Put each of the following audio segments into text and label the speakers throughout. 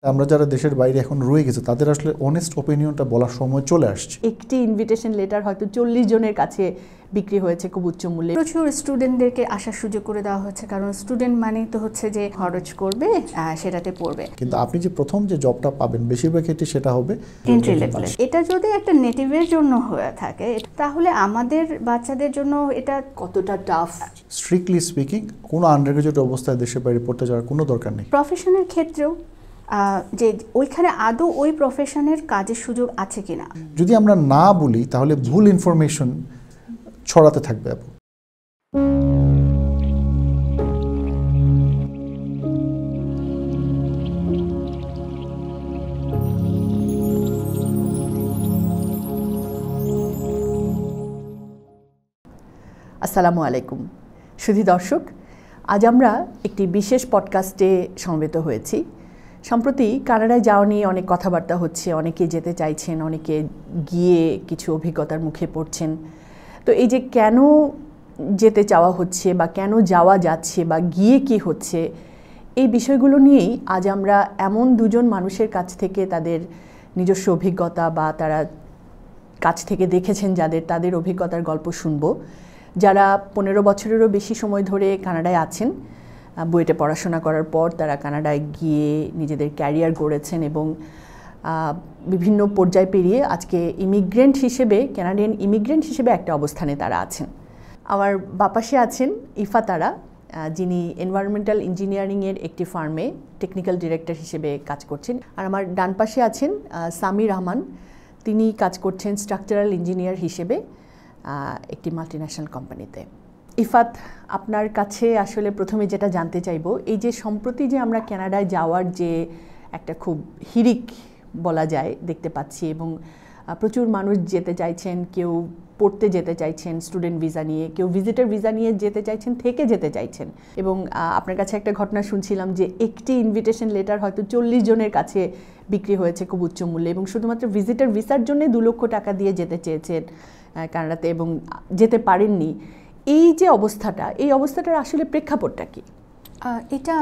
Speaker 1: আমরা যারা দেশের বাইরে এখন রয়ে গেছে তাদের আসলে অনেস্ট ওপিনিয়নটা বলার সময় চলে আসছে।
Speaker 2: একটি ইনভিটেশন লেটার হয়তো 40 জনের কাছে বিক্রি হয়েছে খুব উচ্চ মূল্যে।
Speaker 3: প্রচুর স্টুডেন্টদেরকে আসার সুযোগ করে দেওয়া হচ্ছে, কারণ স্টুডেন্ট মানেই তো হচ্ছে যে খরচ করবে, সেটাতে পড়বে।
Speaker 1: কিন্তু আপনি যে প্রথম যে জবটা পাবেন বেশিরভাগ ক্ষেত্রে সেটা হবে
Speaker 3: এন্ট্রি লেভেলে। এটা যদি একটা নেটিভের জন্য হয়ে থাকে তাহলে আমাদের বাচ্চাদের জন্য এটা
Speaker 2: কতটা টাফ।
Speaker 1: স্ট্রিক্টলি স্পিকিং কোনো আন্ডারগ্রাজুয়েট অবস্থায় দেশের বাইরে পড়তে যাওয়ার কোনো দরকার নেই।
Speaker 3: প্রফেশনের ক্ষেত্রেও যে ওইখানে আদৌ ওই প্রফেশনের কাজের সুযোগ আছে কিনা।
Speaker 1: যদি আমরা না বলি তাহলে ভুল ইনফরমেশন ছড়াতে থাকবে। আপু
Speaker 2: আসসালামু আলাইকুম সুধী দর্শক, আজ আমরা একটি বিশেষ পডকাস্টে সমবেত হয়েছি। সম্প্রতি কানাডায় যাওয়া নিয়ে অনেক কথাবার্তা হচ্ছে, অনেকে যেতে চাইছেন, অনেকে গিয়ে কিছু অভিজ্ঞতার মুখে পড়ছেন। তো এই যে কেন যেতে চাওয়া হচ্ছে বা কেন যাওয়া যাচ্ছে বা গিয়ে কি হচ্ছে, এই বিষয়গুলো নিয়েই আজ আমরা এমন দুজন মানুষের কাছ থেকে তাদের নিজস্ব অভিজ্ঞতা বা তারা কাছ থেকে দেখেছেন তাদের অভিজ্ঞতার গল্প শুনব, যারা 15 বছরেরও বেশি সময় ধরে কানাডায় আছেন। বুয়েটে পড়াশোনা করার পর তারা কানাডায় গিয়ে নিজেদের ক্যারিয়ার গড়েছেন এবং বিভিন্ন পর্যায় পেরিয়ে আজকে কানাডিয়ান ইমিগ্রেন্ট হিসেবে একটা অবস্থানে তারা আছেন। আমার বাপাশে আছেন ইফা তারা, যিনি এনভায়রনমেন্টাল ইঞ্জিনিয়ারিংয়ের একটি ফার্মে টেকনিক্যাল ডিরেক্টর হিসেবে কাজ করছেন। আর আমার ডান পাশে আছেন সামি রহমান, তিনি কাজ করছেন স্ট্রাকচারাল ইঞ্জিনিয়ার হিসেবে একটি মাল্টিন্যাশনাল কোম্পানিতে। ইফাত, আপনার কাছে আসলে প্রথমে যেটা জানতে চাইবো, এই যে সম্প্রতি যে আমরা কানাডায় যাওয়ার যে একটা খুব হিড়িক বলা যায় দেখতে পাচ্ছি এবং প্রচুর মানুষ যেতে চাইছেন, কেউ পড়তে যেতে চাইছেন স্টুডেন্ট ভিসা নিয়ে, কেউ ভিজিটর ভিসা নিয়ে যেতে চাইছেন, থেকে যেতে চাইছেন। এবং আপনার কাছে একটা ঘটনা শুনছিলাম যে একটি ইনভিটেশন লেটার হয়তো 40 জনের কাছে বিক্রি হয়েছে খুব উচ্চ মূল্যে এবং শুধুমাত্র ভিজিটর ভিসার জন্য 2 লক্ষ টাকা দিয়ে যেতে চেয়েছেন কানাডাতে এবং যেতে পারেননি। এই যে অবস্থাটা, এই অবস্থাটার আসলে প্রেক্ষাপটটা কি?
Speaker 3: এটা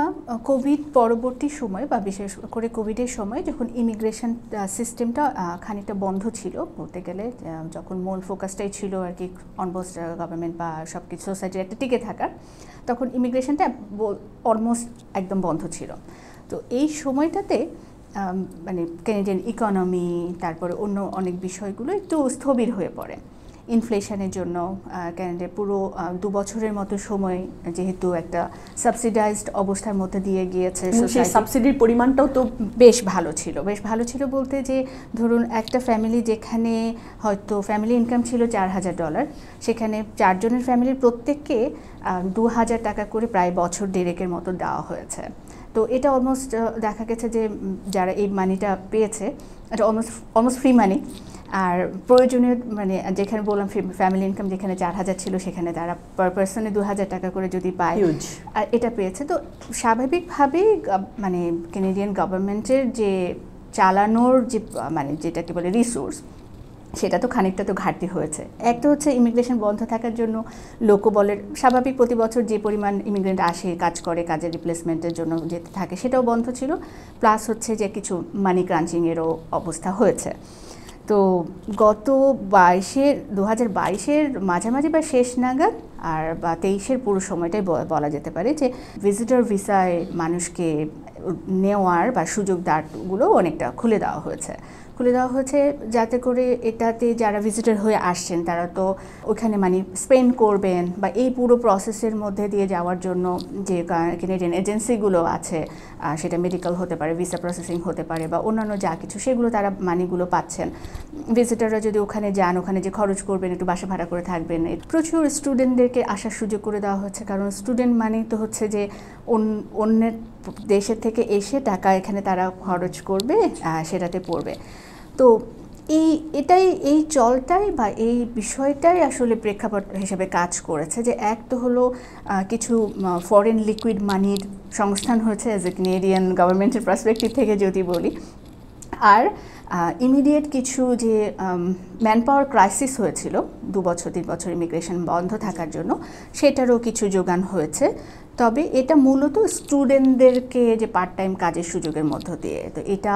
Speaker 3: কোভিড পরবর্তী সময় বা বিশেষ করে কোভিডের সময় যখন ইমিগ্রেশন সিস্টেমটা খানিকটা বন্ধ ছিল বলতে গেলে, যখন মূল ফোকাসটাই ছিল আর কি অনবোর্ড গভর্নমেন্ট বা সব কিছু সোসাইটির একটা টিকে থাকার, তখন ইমিগ্রেশনটা অলমোস্ট একদম বন্ধ ছিল। তো এই সময়টাতে মানে কানাডিয়ান ইকোনমি, তারপরে অন্য অনেক বিষয়গুলো একটু স্থবির হয়ে পড়ে ইনফ্লেশনের জন্য। কানাডার পুরো 2 বছরের মতো সময় যেহেতু একটা সাবসিডাইজড অবস্থার মধ্যে দিয়ে গিয়েছে,
Speaker 2: সেই সাবসিডির পরিমাণটাও তো
Speaker 3: বেশ ভালো ছিল বলতে যে ধরুন একটা ফ্যামিলি যেখানে হয়তো ফ্যামিলি ইনকাম ছিল $4,000, সেখানে 4 জনের ফ্যামিলির প্রত্যেককে $2,000 টাকা করে প্রায় বছর 1.5 মতো দেওয়া হয়েছে। তো এটা অলমোস্ট দেখা গেছে যে যারা এই মানিটা পেয়েছে এটা অলমোস্ট ফ্রি মানি। আর প্রয়োজনীয় মানে যেখানে বললাম ফ্যামিলি ইনকাম যেখানে 4,000 ছিল সেখানে তারা পার পার্সনে $2,000 টাকা করে যদি পায়, আর এটা পেয়েছে। তো স্বাভাবিকভাবেই মানে কানাডিয়ান গভর্নমেন্টের যে চালানোর যে মানে যেটাকে বলে রিসোর্স, সেটা তো খানিকটা তো ঘাটতি হয়েছে। একটা হচ্ছে ইমিগ্রেশন বন্ধ থাকার জন্য লোকবলের স্বাভাবিক প্রতি বছর যে পরিমাণ ইমিগ্রেন্ট আসে, কাজ করে, কাজের রিপ্লেসমেন্টের জন্য যেতে থাকে, সেটাও বন্ধ ছিল। প্লাস হচ্ছে যে কিছু মানি ক্রাঞ্চিংয়েরও অবস্থা হয়েছে। তো গত 2022-এর মাঝামাঝি বা শেষ নাগাদ আর বা 23-এর পুরো সময়টাই বলা যেতে পারে যে ভিজিটর ভিসায় মানুষকে নেওয়ার বা সুযোগ দ্বারগুলো অনেকটা খুলে দেওয়া হয়েছে যাতে করে এটাতে যারা ভিজিটর হয়ে আসছেন তারা তো ওখানে মানে স্পেন্ড করবেন বা এই পুরো প্রসেসের মধ্যে দিয়ে যাওয়ার জন্য যে কানাডিয়ান এজেন্সিগুলো আছে, সেটা মেডিকেল হতে পারে, ভিসা প্রসেসিং হতে পারে বা অন্যান্য যা কিছু, সেগুলো তারা মানিগুলো পাচ্ছেন। ভিজিটররা যদি ওখানে যান, ওখানে যে খরচ করবেন, একটু বাসা ভাড়া করে থাকবেন, প্রচুর স্টুডেন্টদেরকে আসার সুযোগ করে দেওয়া হচ্ছে, কারণ স্টুডেন্ট মানেই তো হচ্ছে যে অন্যের দেশের থেকে এসে টাকা এখানে তারা খরচ করবে, সেটাতে পড়বে। তো এই চলটাই বা এই বিষয়টাই আসলে প্রেক্ষাপট হিসেবে কাজ করেছে যে এক তো হলো কিছু ফরেন লিকুইড মানির সংস্থান হয়েছে অ্যাজ এ কানাডিয়ান গভর্নমেন্টের পার্সপেক্টিভ থেকে যদি বলি, আর ইমিডিয়েট কিছু যে ম্যান পাওয়ার ক্রাইসিস হয়েছিল 2 বছর 3 বছর ইমিগ্রেশন বন্ধ থাকার জন্য, সেটারও কিছু যোগান হয়েছে। তবে এটা মূলত স্টুডেন্টদেরকে যে পার্ট টাইম কাজের সুযোগের মধ্য দিয়ে, তো এটা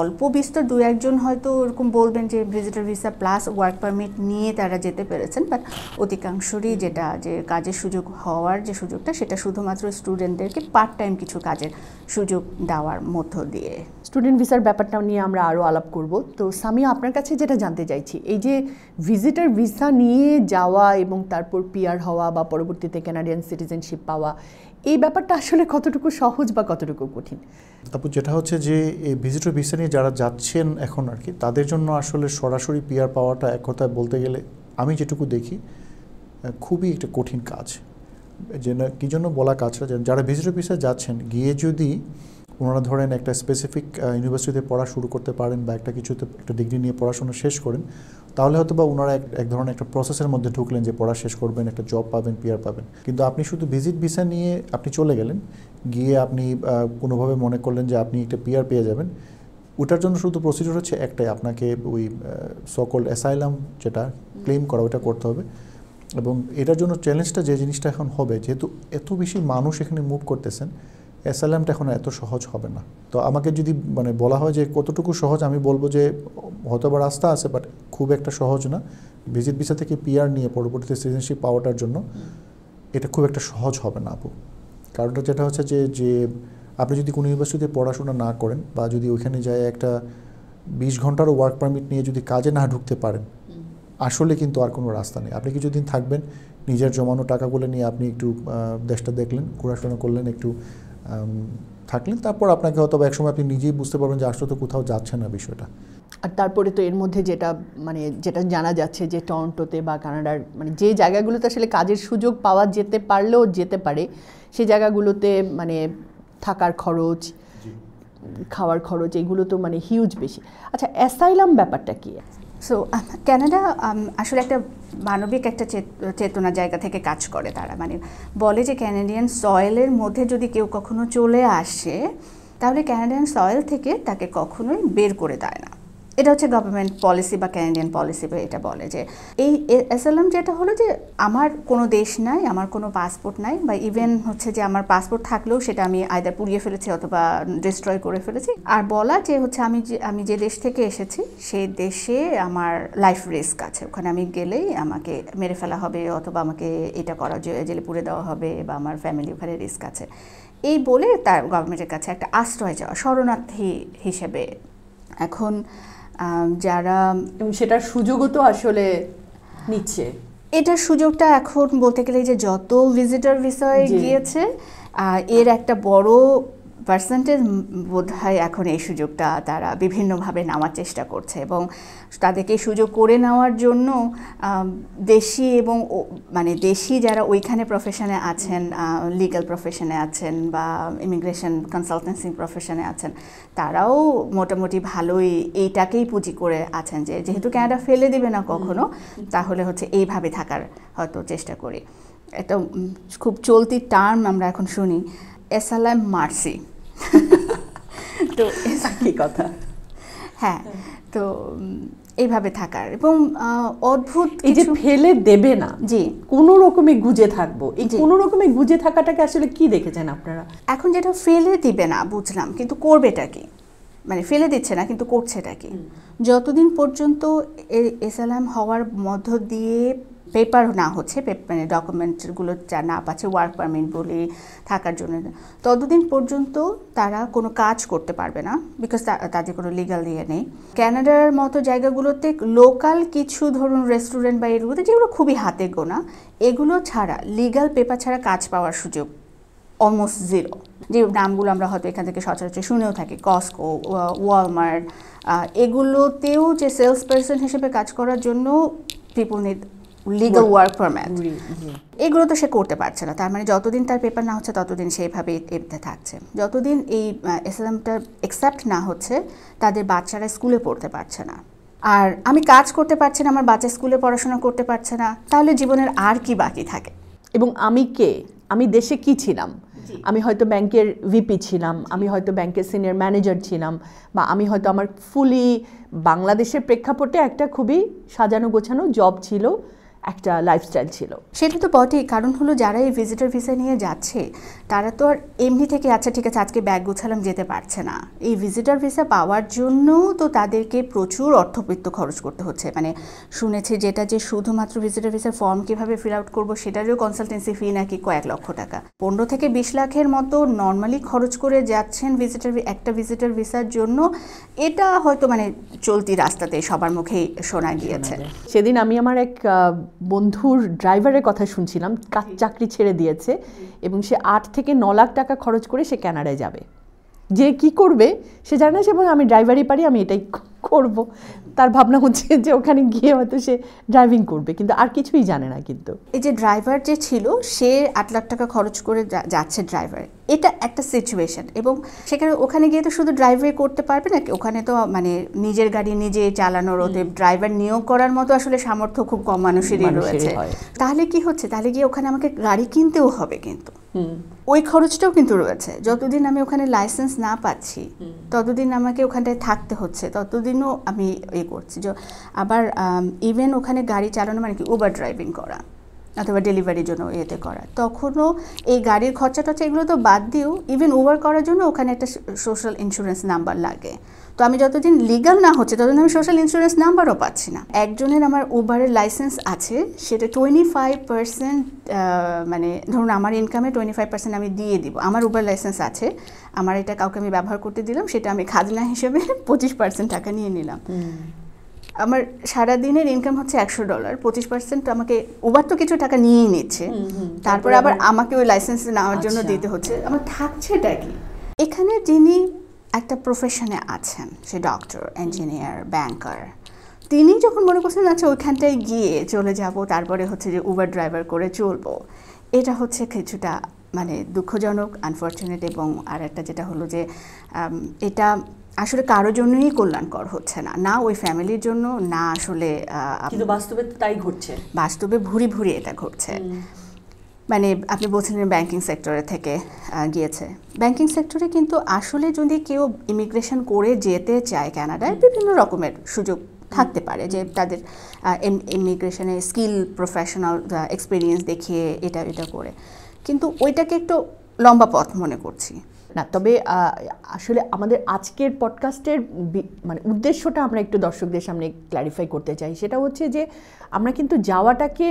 Speaker 3: অল্প বিস্তর দু একজন হয়তো এরকম বলবেন যে visitor visa plus work permit নিয়ে তারা যেতে পেরেছেন, বাট অধিকাংশরই যেটা যে কাজের সুযোগ হওয়ার যে সুযোগটা সেটা শুধুমাত্র স্টুডেন্টদেরকে পার্ট টাইম কিছু কাজের সুযোগ দেওয়ার মধ্য দিয়ে।
Speaker 2: স্টুডেন্ট ভিসার ব্যাপারটা নিয়ে আমরা আরও আলাপ করব। তো সামিয়া, আপনার কাছে যেটা জানতে চাইছি, এই যে ভিজিটর ভিসা নিয়ে যাওয়া এবং তারপর পিআর হওয়া বা পরবর্তীতে কানাডিয়ান সিটিজেনশিপ পাওয়া, এই ব্যাপারটা আসলে কতটুকু সহজ বা কতটুকু কঠিন?
Speaker 1: তারপর যেটা হচ্ছে যে এই ভিজিটর ভিসা নিয়ে যারা যাচ্ছেন এখন আর কি, তাদের জন্য আসলে সরাসরি পিআর পাওয়াটা এক কথায় বলতে গেলে আমি যেটুকু দেখি খুবই একটা কঠিন কাজ। যে না কী জন্য বলা কাজটা, যারা ভিজিটর ভিসা যাচ্ছেন গিয়ে যদি ওনারা ধরেন একটা স্পেসিফিক ইউনিভার্সিটিতে পড়া শুরু করতে পারেন বা একটা কিছুতে একটা ডিগ্রি নিয়ে পড়াশোনা শেষ করেন, তাহলে হয়তো বা ওনারা এক ধরনের একটা প্রসেসের মধ্যে ঢুকলেন যে পড়া শেষ করবেন, একটা জব পাবেন, পিআর পাবেন। কিন্তু আপনি শুধু ভিজিট ভিসা নিয়ে আপনি চলে গেলেন, গিয়ে আপনি কোনোভাবে মনে করলেন যে আপনি একটা পিআর পেয়ে যাবেন, ওটার জন্য শুধু প্রসিডিউর হচ্ছে একটাই, আপনাকে ওই সকল্ড অ্যাসাইলাম যেটা ক্লেম করা ওটা করতে হবে। এবং এটার জন্য চ্যালেঞ্জটা যে জিনিসটা এখন হবে, যেহেতু এত বেশি মানুষ এখানে মুভ করতেছেন, অ্যাসাইলামটা এখন এত সহজ হবে না। তো আমাকে যদি মানে বলা হয় যে কতটুকু সহজ, আমি বলবো যে হয়তো বা রাস্তা আছে, বাট খুব একটা সহজ না। ভিজিট ভিসা থেকে পিআর নিয়ে পরবর্তীতে সিটিজেনশিপ পাওয়াটার জন্য এটা খুব একটা সহজ হবে না আপু। কারণটা যেটা হচ্ছে যে আপনি যদি কোনো ইউনিভার্সিটিতে পড়াশোনা না করেন বা যদি ওইখানে যায় একটা 20 ঘন্টারও ওয়ার্ক পারমিট নিয়ে যদি কাজে না ঢুকতে পারেন, আসলে কিন্তু আর কোনো রাস্তা নেই। আপনি কিছুদিন থাকবেন, নিজের জমানো টাকাগুলো নিয়ে আপনি একটু দেশটা দেখলেন, ঘোরাশোনা করলেন, একটু থাকলেন, তারপর আপনাকে হয়তো একসময় আপনি নিজেই বুঝতে পারবেন যে আসলে তো কোথাও যাচ্ছে না বিষয়টা।
Speaker 2: আর তারপরে তো এর মধ্যে যেটা জানা যাচ্ছে যে টরন্টোতে বা কানাডার যে জায়গাগুলোতে আসলে কাজের সুযোগ পাওয়া যেতে পারলেও যেতে পারে, সেই জায়গাগুলোতে থাকার খরচ, খাওয়ার খরচ, এগুলো তো হিউজ বেশি। আচ্ছা, অ্যাসাইলাম ব্যাপারটা কি?
Speaker 3: সো কানাডা আসলে একটা মানবিক একটা চেতনা জায়গা থেকে কাজ করে। তারা বলে যে ক্যানাডিয়ান সয়েলের মধ্যে যদি কেউ কখনো চলে আসে, তাহলে ক্যানাডিয়ান সয়েল থেকে তাকে কখনোই বের করে দেয় না। এটা হচ্ছে গভর্নমেন্ট পলিসি বা ক্যানাডিয়ান পলিসি। এটা বলে যে এই অ্যাসাইলাম যেটা হলো যে আমার কোনো দেশ নাই, আমার কোনো পাসপোর্ট নাই, বা ইভেন হচ্ছে যে আমার পাসপোর্ট থাকলেও সেটা আমি আইদার পুড়িয়ে ফেলেছি অথবা ডিস্ট্রয় করে ফেলেছি, আর বলা যে হচ্ছে আমি যে দেশ থেকে এসেছি সেই দেশে আমার লাইফ রিস্ক আছে, ওখানে আমি গেলেই আমাকে মেরে ফেলা হবে অথবা আমাকে এটা করা জেলে পুড়ে দেওয়া হবে বা আমার ফ্যামিলি ওখানে রিস্ক আছে, এই বলে তার গভর্নমেন্টের কাছে একটা আশ্রয় যাওয়া, শরণার্থী হিসেবে। এখন যারা
Speaker 2: সেটার সুযোগও তো আসলে নিচ্ছে,
Speaker 3: এটার সুযোগটা এখন বলতে গেলে যে যত ভিজিটর ভিসায় গিয়েছে এর একটা বড় পার্সেন্টেজ বোধহয় এখন এই সুযোগটা তারা বিভিন্নভাবে নেওয়ার চেষ্টা করছে, এবং তাদেরকে সুযোগ করে নেওয়ার জন্য দেশি এবং দেশি যারা ওইখানে প্রফেশনে আছেন, লিগ্যাল প্রফেশনে আছেন বা ইমিগ্রেশন কনসালটেন্সি প্রফেশনে আছেন, তারাও মোটামুটি ভালোই এইটাকেই পুঁজি করে আছেন যে যেহেতু কানাডা ফেলে দিবে না কখনো, তাহলে হচ্ছে এইভাবে থাকার হয়তো চেষ্টা করি। এটা খুব চলতি টার্ম আমরা এখন শুনি, অ্যাসাইলাম মার্সি।
Speaker 2: তো কি কথা,
Speaker 3: হ্যাঁ, তো এইভাবে থাকার এবং অদ্ভুত
Speaker 2: এই যে ফেলে দেবে না,
Speaker 3: জি
Speaker 2: কোনো রকমে গুজে থাকবো, এই কোনো রকমে গুজে থাকাটাকে আসলে কি দেখেছেন আপনারা?
Speaker 3: এখন যেটা ফেলে দিবে না বুঝলাম, কিন্তু করবেটা কি? ফেলে দিচ্ছে না, কিন্তু করছেটা কি? যতদিন পর্যন্ত অ্যাসাইলাম হওয়ার মধ্য দিয়ে পেপার না হচ্ছে, ডকুমেন্টগুলো যা না পাচ্ছে, ওয়ার্ক পারমিট বলে থাকার জন্য, ততদিন পর্যন্ত তারা কোনো কাজ করতে পারবে না, বিকজ তাদের কোনো লিগাল ইয়ে নেই। ক্যানাডার মতো জায়গাগুলোতে লোকাল কিছু ধরুন রেস্টুরেন্ট বা এগুলোতে, যেগুলো খুবই হাতে গোনা, এগুলো ছাড়া লিগাল পেপার ছাড়া কাজ পাওয়ার সুযোগ অলমোস্ট জিরো। যে নামগুলো আমরা হয়তো এখান থেকে সচরাচর শুনেও থাকি, কস্কো, ওয়ালমার্ট, এগুলোতেও যে সেলস পার্সন হিসেবে কাজ করার জন্য people need legal work permit, এগুলো তো সে করতে পারছে না। তার যতদিন তার পেপার না হচ্ছে ততদিন সেইভাবে এতে থাকছে। যতদিন এই অ্যাসাইলামটা অ্যাকসেপ্ট না হচ্ছে, তাদের বাচ্চারা স্কুলে পড়তে পারছে না, আর আমি কাজ করতে পারছি না, আমার বাচ্চা স্কুলে পড়াশোনা করতে পারছে না, তাহলে জীবনের আর কি বাকি থাকে?
Speaker 2: এবং আমি কে, আমি দেশে কি ছিলাম? আমি হয়তো ব্যাংকের ভিপি ছিলাম, আমি হয়তো ব্যাংকের সিনিয়র ম্যানেজার ছিলাম, বা আমি হয়তো আমার ফুলি বাংলাদেশের প্রেক্ষাপটে একটা খুবই সাজানো গোছানো জব ছিল, একটা লাইফস্টাইল ছিল।
Speaker 3: সেটা তো বটেই, কারণ হলো যারা এই ভিজিটর ভিসা নিয়ে যাচ্ছে তারা তো আর এমনি থেকে আচ্ছা ঠিক আছে আজকে ব্যাগ গোছালাম যেতে পারছে না। এই ভিজিটর ভিসা পাওয়ার জন্য তো তাদেরকে প্রচুর অর্থবিত্ত খরচ করতে হচ্ছে। মানে শুনেছি যেটা যে শুধুমাত্র ভিজিটর ভিসার ফর্ম কীভাবে ফিল আউট করবো সেটারও কনসালটেন্সি ফি নাকি কয়েক লক্ষ টাকা, 15 থেকে 20 লাখের মতো নর্মালি খরচ করে যাচ্ছেন একটা ভিজিটর ভিসার জন্য। এটা হয়তো মানে চলতি রাস্তাতে সবার মুখেই শোনা গিয়েছে।
Speaker 2: সেদিন আমি আমার এক বন্ধুর ড্রাইভারের কথা শুনছিলাম, চাকরি ছেড়ে দিয়েছে এবং সে 8 থেকে 9 লাখ টাকা খরচ করে সে কানাডায় যাবে। যে কি করবে সে জানে না, সে বলে আমি ড্রাইভারই পারি, আমি এটাই করব। তার ভাবনা হচ্ছে যে ওখানে গিয়ে হয়তো সে ড্রাইভিং করবে, কিন্তু আর কিছুই জানে না। কিন্তু
Speaker 3: এই যে ড্রাইভার যে ছিল সে 8 লাখ টাকা খরচ করে যাচ্ছে ড্রাইভার, এটা একটা সিচুয়েশন। এবং সেখানে ওখানে গিয়ে তো শুধু ড্রাইভারই করতে পারবে না, ওখানে তো মানে নিজের গাড়ি নিজে চালানোর ওতে ড্রাইভার নিয়োগ করার মতো আসলে সামর্থ্য খুব কম মানুষেরই রয়েছে। তাহলে কি হচ্ছে, তাহলে গিয়ে ওখানে আমাকে গাড়ি কিনতেও হবে, কিন্তু ওই খরচটাও কিন্তু রয়েছে। যতদিন আমি ওখানে লাইসেন্স না পাচ্ছি ততদিন আমাকে ওখানটায় থাকতে হচ্ছে, ততদিনও আমি করছি। আবার ইভেন ওখানে গাড়ি চালানো মানে কি উবার ড্রাইভিং করা অথবা ডেলিভারির জন্য এতে করা, তখনও এই গাড়ির খরচা টরচা এগুলো তো বাদ দিয়েও ইভেন উবার করার জন্য ওখানে একটা সোশ্যাল ইন্স্যুরেন্স নাম্বার লাগে। তো আমি যতদিন লিগাল না হচ্ছে ততদিন আমি সোশ্যাল ইন্স্যুরেন্স নাম্বারও পাচ্ছি না। একজনের আমার উবারের লাইসেন্স আছে, সেটা 25%, মানে ধরুন আমার ইনকামে 25% আমি দিয়ে দিব। আমার উবার লাইসেন্স আছে, আমার এটা কাউকে আমি ব্যবহার করতে দিলাম, সেটা আমি খাজনা হিসেবে 25% টাকা নিয়ে নিলাম। আমার সারাদিনের ইনকাম হচ্ছে $100, 25% আমাকে উবার তো কিছু টাকা নিয়েই নিচ্ছে, তারপরে আবার আমাকে ওই লাইসেন্স নেওয়ার জন্য দিতে হচ্ছে। আমার থাকছেটা কি? এখানে যিনি একটা প্রফেশনে আছেন, সে ডক্টর, ইঞ্জিনিয়ার, ব্যাংকার, তিনি যখন মনে করছেন আচ্ছা ওইখানটায় গিয়ে চলে যাব, তারপরে হচ্ছে যে উবার ড্রাইভার করে চলবো, এটা হচ্ছে কিছুটা মানে দুঃখজনক, আনফর্চুনেট। এবং আর একটা যেটা হলো যে এটা আসলে কারোর জন্যই কল্যাণকর হচ্ছে না, না ওই ফ্যামিলির জন্য, না আসলে
Speaker 2: কিন্তু বাস্তবে তাই ঘটছে,
Speaker 3: বাস্তবে ভুরি ভুরি এটা ঘটছে। মানে আপনি বলছিলেন ব্যাংকিং সেক্টরে থেকে গিয়েছে, ব্যাংকিং সেক্টরে কিন্তু আসলে যদি কেউ ইমিগ্রেশন করে যেতে চায় কানাডায়, বিভিন্ন রকমের সুযোগ থাকতে পারে, যে তাদের ইমিগ্রেশনে স্কিল, প্রফেশনাল এক্সপিরিয়েন্স দেখিয়ে এটা করে, কিন্তু ওইটাকে একটু লম্বা পথ মনে করছি
Speaker 2: না। তবে আসলে আমাদের আজকের পডকাস্টের মানে উদ্দেশ্যটা আমরা একটু দর্শকদের সামনে ক্ল্যারিফাই করতে চাই। সেটা হচ্ছে যে আমরা কিন্তু যাওয়াটাকে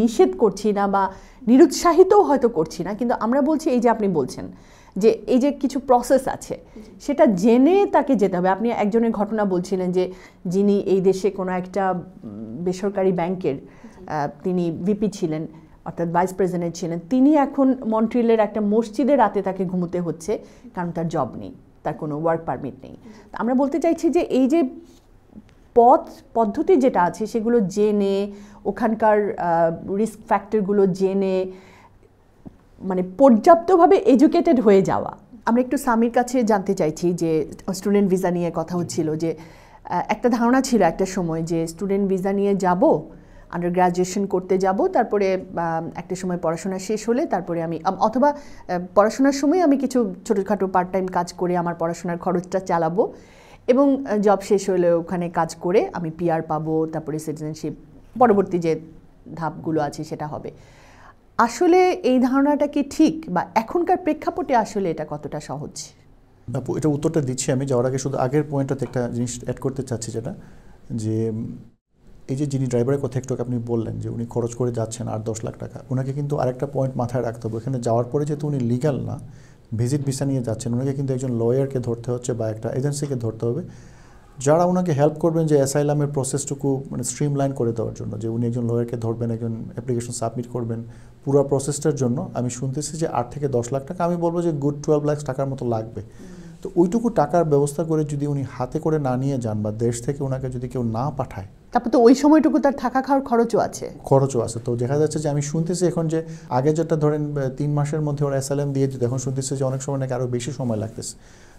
Speaker 2: নিষেধ করছি না বা নিরুৎসাহিতও হয়তো করছি না, কিন্তু আমরা বলছি এই যে আপনি বলছেন যে এই যে কিছু প্রসেস আছে সেটা জেনে তাকে যেতে হবে। আপনি একজনের ঘটনা বলছিলেন যে যিনি এই দেশে কোনো একটা বেসরকারি ব্যাংকের তিনি ভিপি ছিলেন, অর্থাৎ ভাইস প্রেসিডেন্ট ছিলেন, তিনি এখন মন্ট্রিলের একটা মসজিদে রাতে তাকে ঘুমোতে হচ্ছে কারণ তার জব নেই, তার কোনো ওয়ার্ক পারমিট নেই। আমরা বলতে চাইছি যে এই যে পদ্ধতি যেটা আছে সেগুলো জেনে, ওখানকার রিস্ক ফ্যাক্টরগুলো জেনে, মানে পর্যাপ্তভাবে এডুকেটেড হয়ে যাওয়া। আমরা একটু সামির কাছে জানতে চাইছি যে স্টুডেন্ট ভিসা নিয়ে কথা হচ্ছিল, যে একটা ধারণা ছিল একটা সময় যে স্টুডেন্ট ভিসা নিয়ে যাব, আন্ডার গ্র্যাজুয়েশন করতে যাব, তারপরে একটা সময় পড়াশোনা শেষ হলে তারপরে আমি অথবা পড়াশোনার সময় আমি কিছু ছোটোখাটো পার্ট টাইম কাজ করে আমার পড়াশোনার খরচটা চালাবো এবং জব শেষ হলে ওখানে কাজ করে আমি পিআর পাবো, তারপরে সিটিজেনশিপ, পরবর্তী যে ধাপগুলো আছে সেটা হবে। আসলে এই ধারণাটা কি ঠিক, বা এখনকার প্রেক্ষাপটে আসলে এটা কতটা সহজ?
Speaker 1: এটা উত্তরটা দিচ্ছি আমি, যাওয়ার আগে শুধু আগের পয়েন্টটাতে একটা জিনিস অ্যাড করতে চাচ্ছি, যেটা যে এই যে যিনি ড্রাইভারের কথা একটু আপনি বললেন যে উনি খরচ করে যাচ্ছেন 8-10 লাখ টাকা, ওনাকে কিন্তু আরেকটা পয়েন্ট মাথায় রাখতে হবে। এখানে যাওয়ার পরে যেহেতু উনি লিগাল না, ভিজিট ভিসা নিয়ে যাচ্ছেন, ওনাকে কিন্তু একজন লয়ারকে ধরতে হচ্ছে বা একটা এজেন্সিকে ধরতে হবে, যারা ওনাকে হেল্প করবেন যে অ্যাসাইলামের প্রসেসটুকু মানে স্ট্রিমলাইন করে দেওয়ার জন্য। যে উনি একজন লয়ারকে ধরবেন, একজন অ্যাপ্লিকেশন সাবমিট করবেন, পুরো প্রসেসটার জন্য আমি শুনতেছি যে 8 থেকে 10 লাখ টাকা, আমি বলবো যে গুড 12 লাখ টাকার মতো লাগবে। তো ওইটুকু টাকার ব্যবস্থা করে যদি উনি হাতে করে না নিয়ে যান বা দেশ থেকে ওনাকে যদি কেউ না পাঠায়,
Speaker 2: তারপর তো ওই সময়টুকু তার থাকা খাওয়ার খরচও আছে।
Speaker 1: তো দেখা যাচ্ছে যে আমি শুনতেছি এখন যে আগে যেটা ধরেন 3 মাসের মধ্যে ওরা অ্যাসাইলাম দিয়ে দিত, এখন শুনতেছি যে অনেক সময় নাকি আরও বেশি সময় লাগতেছে।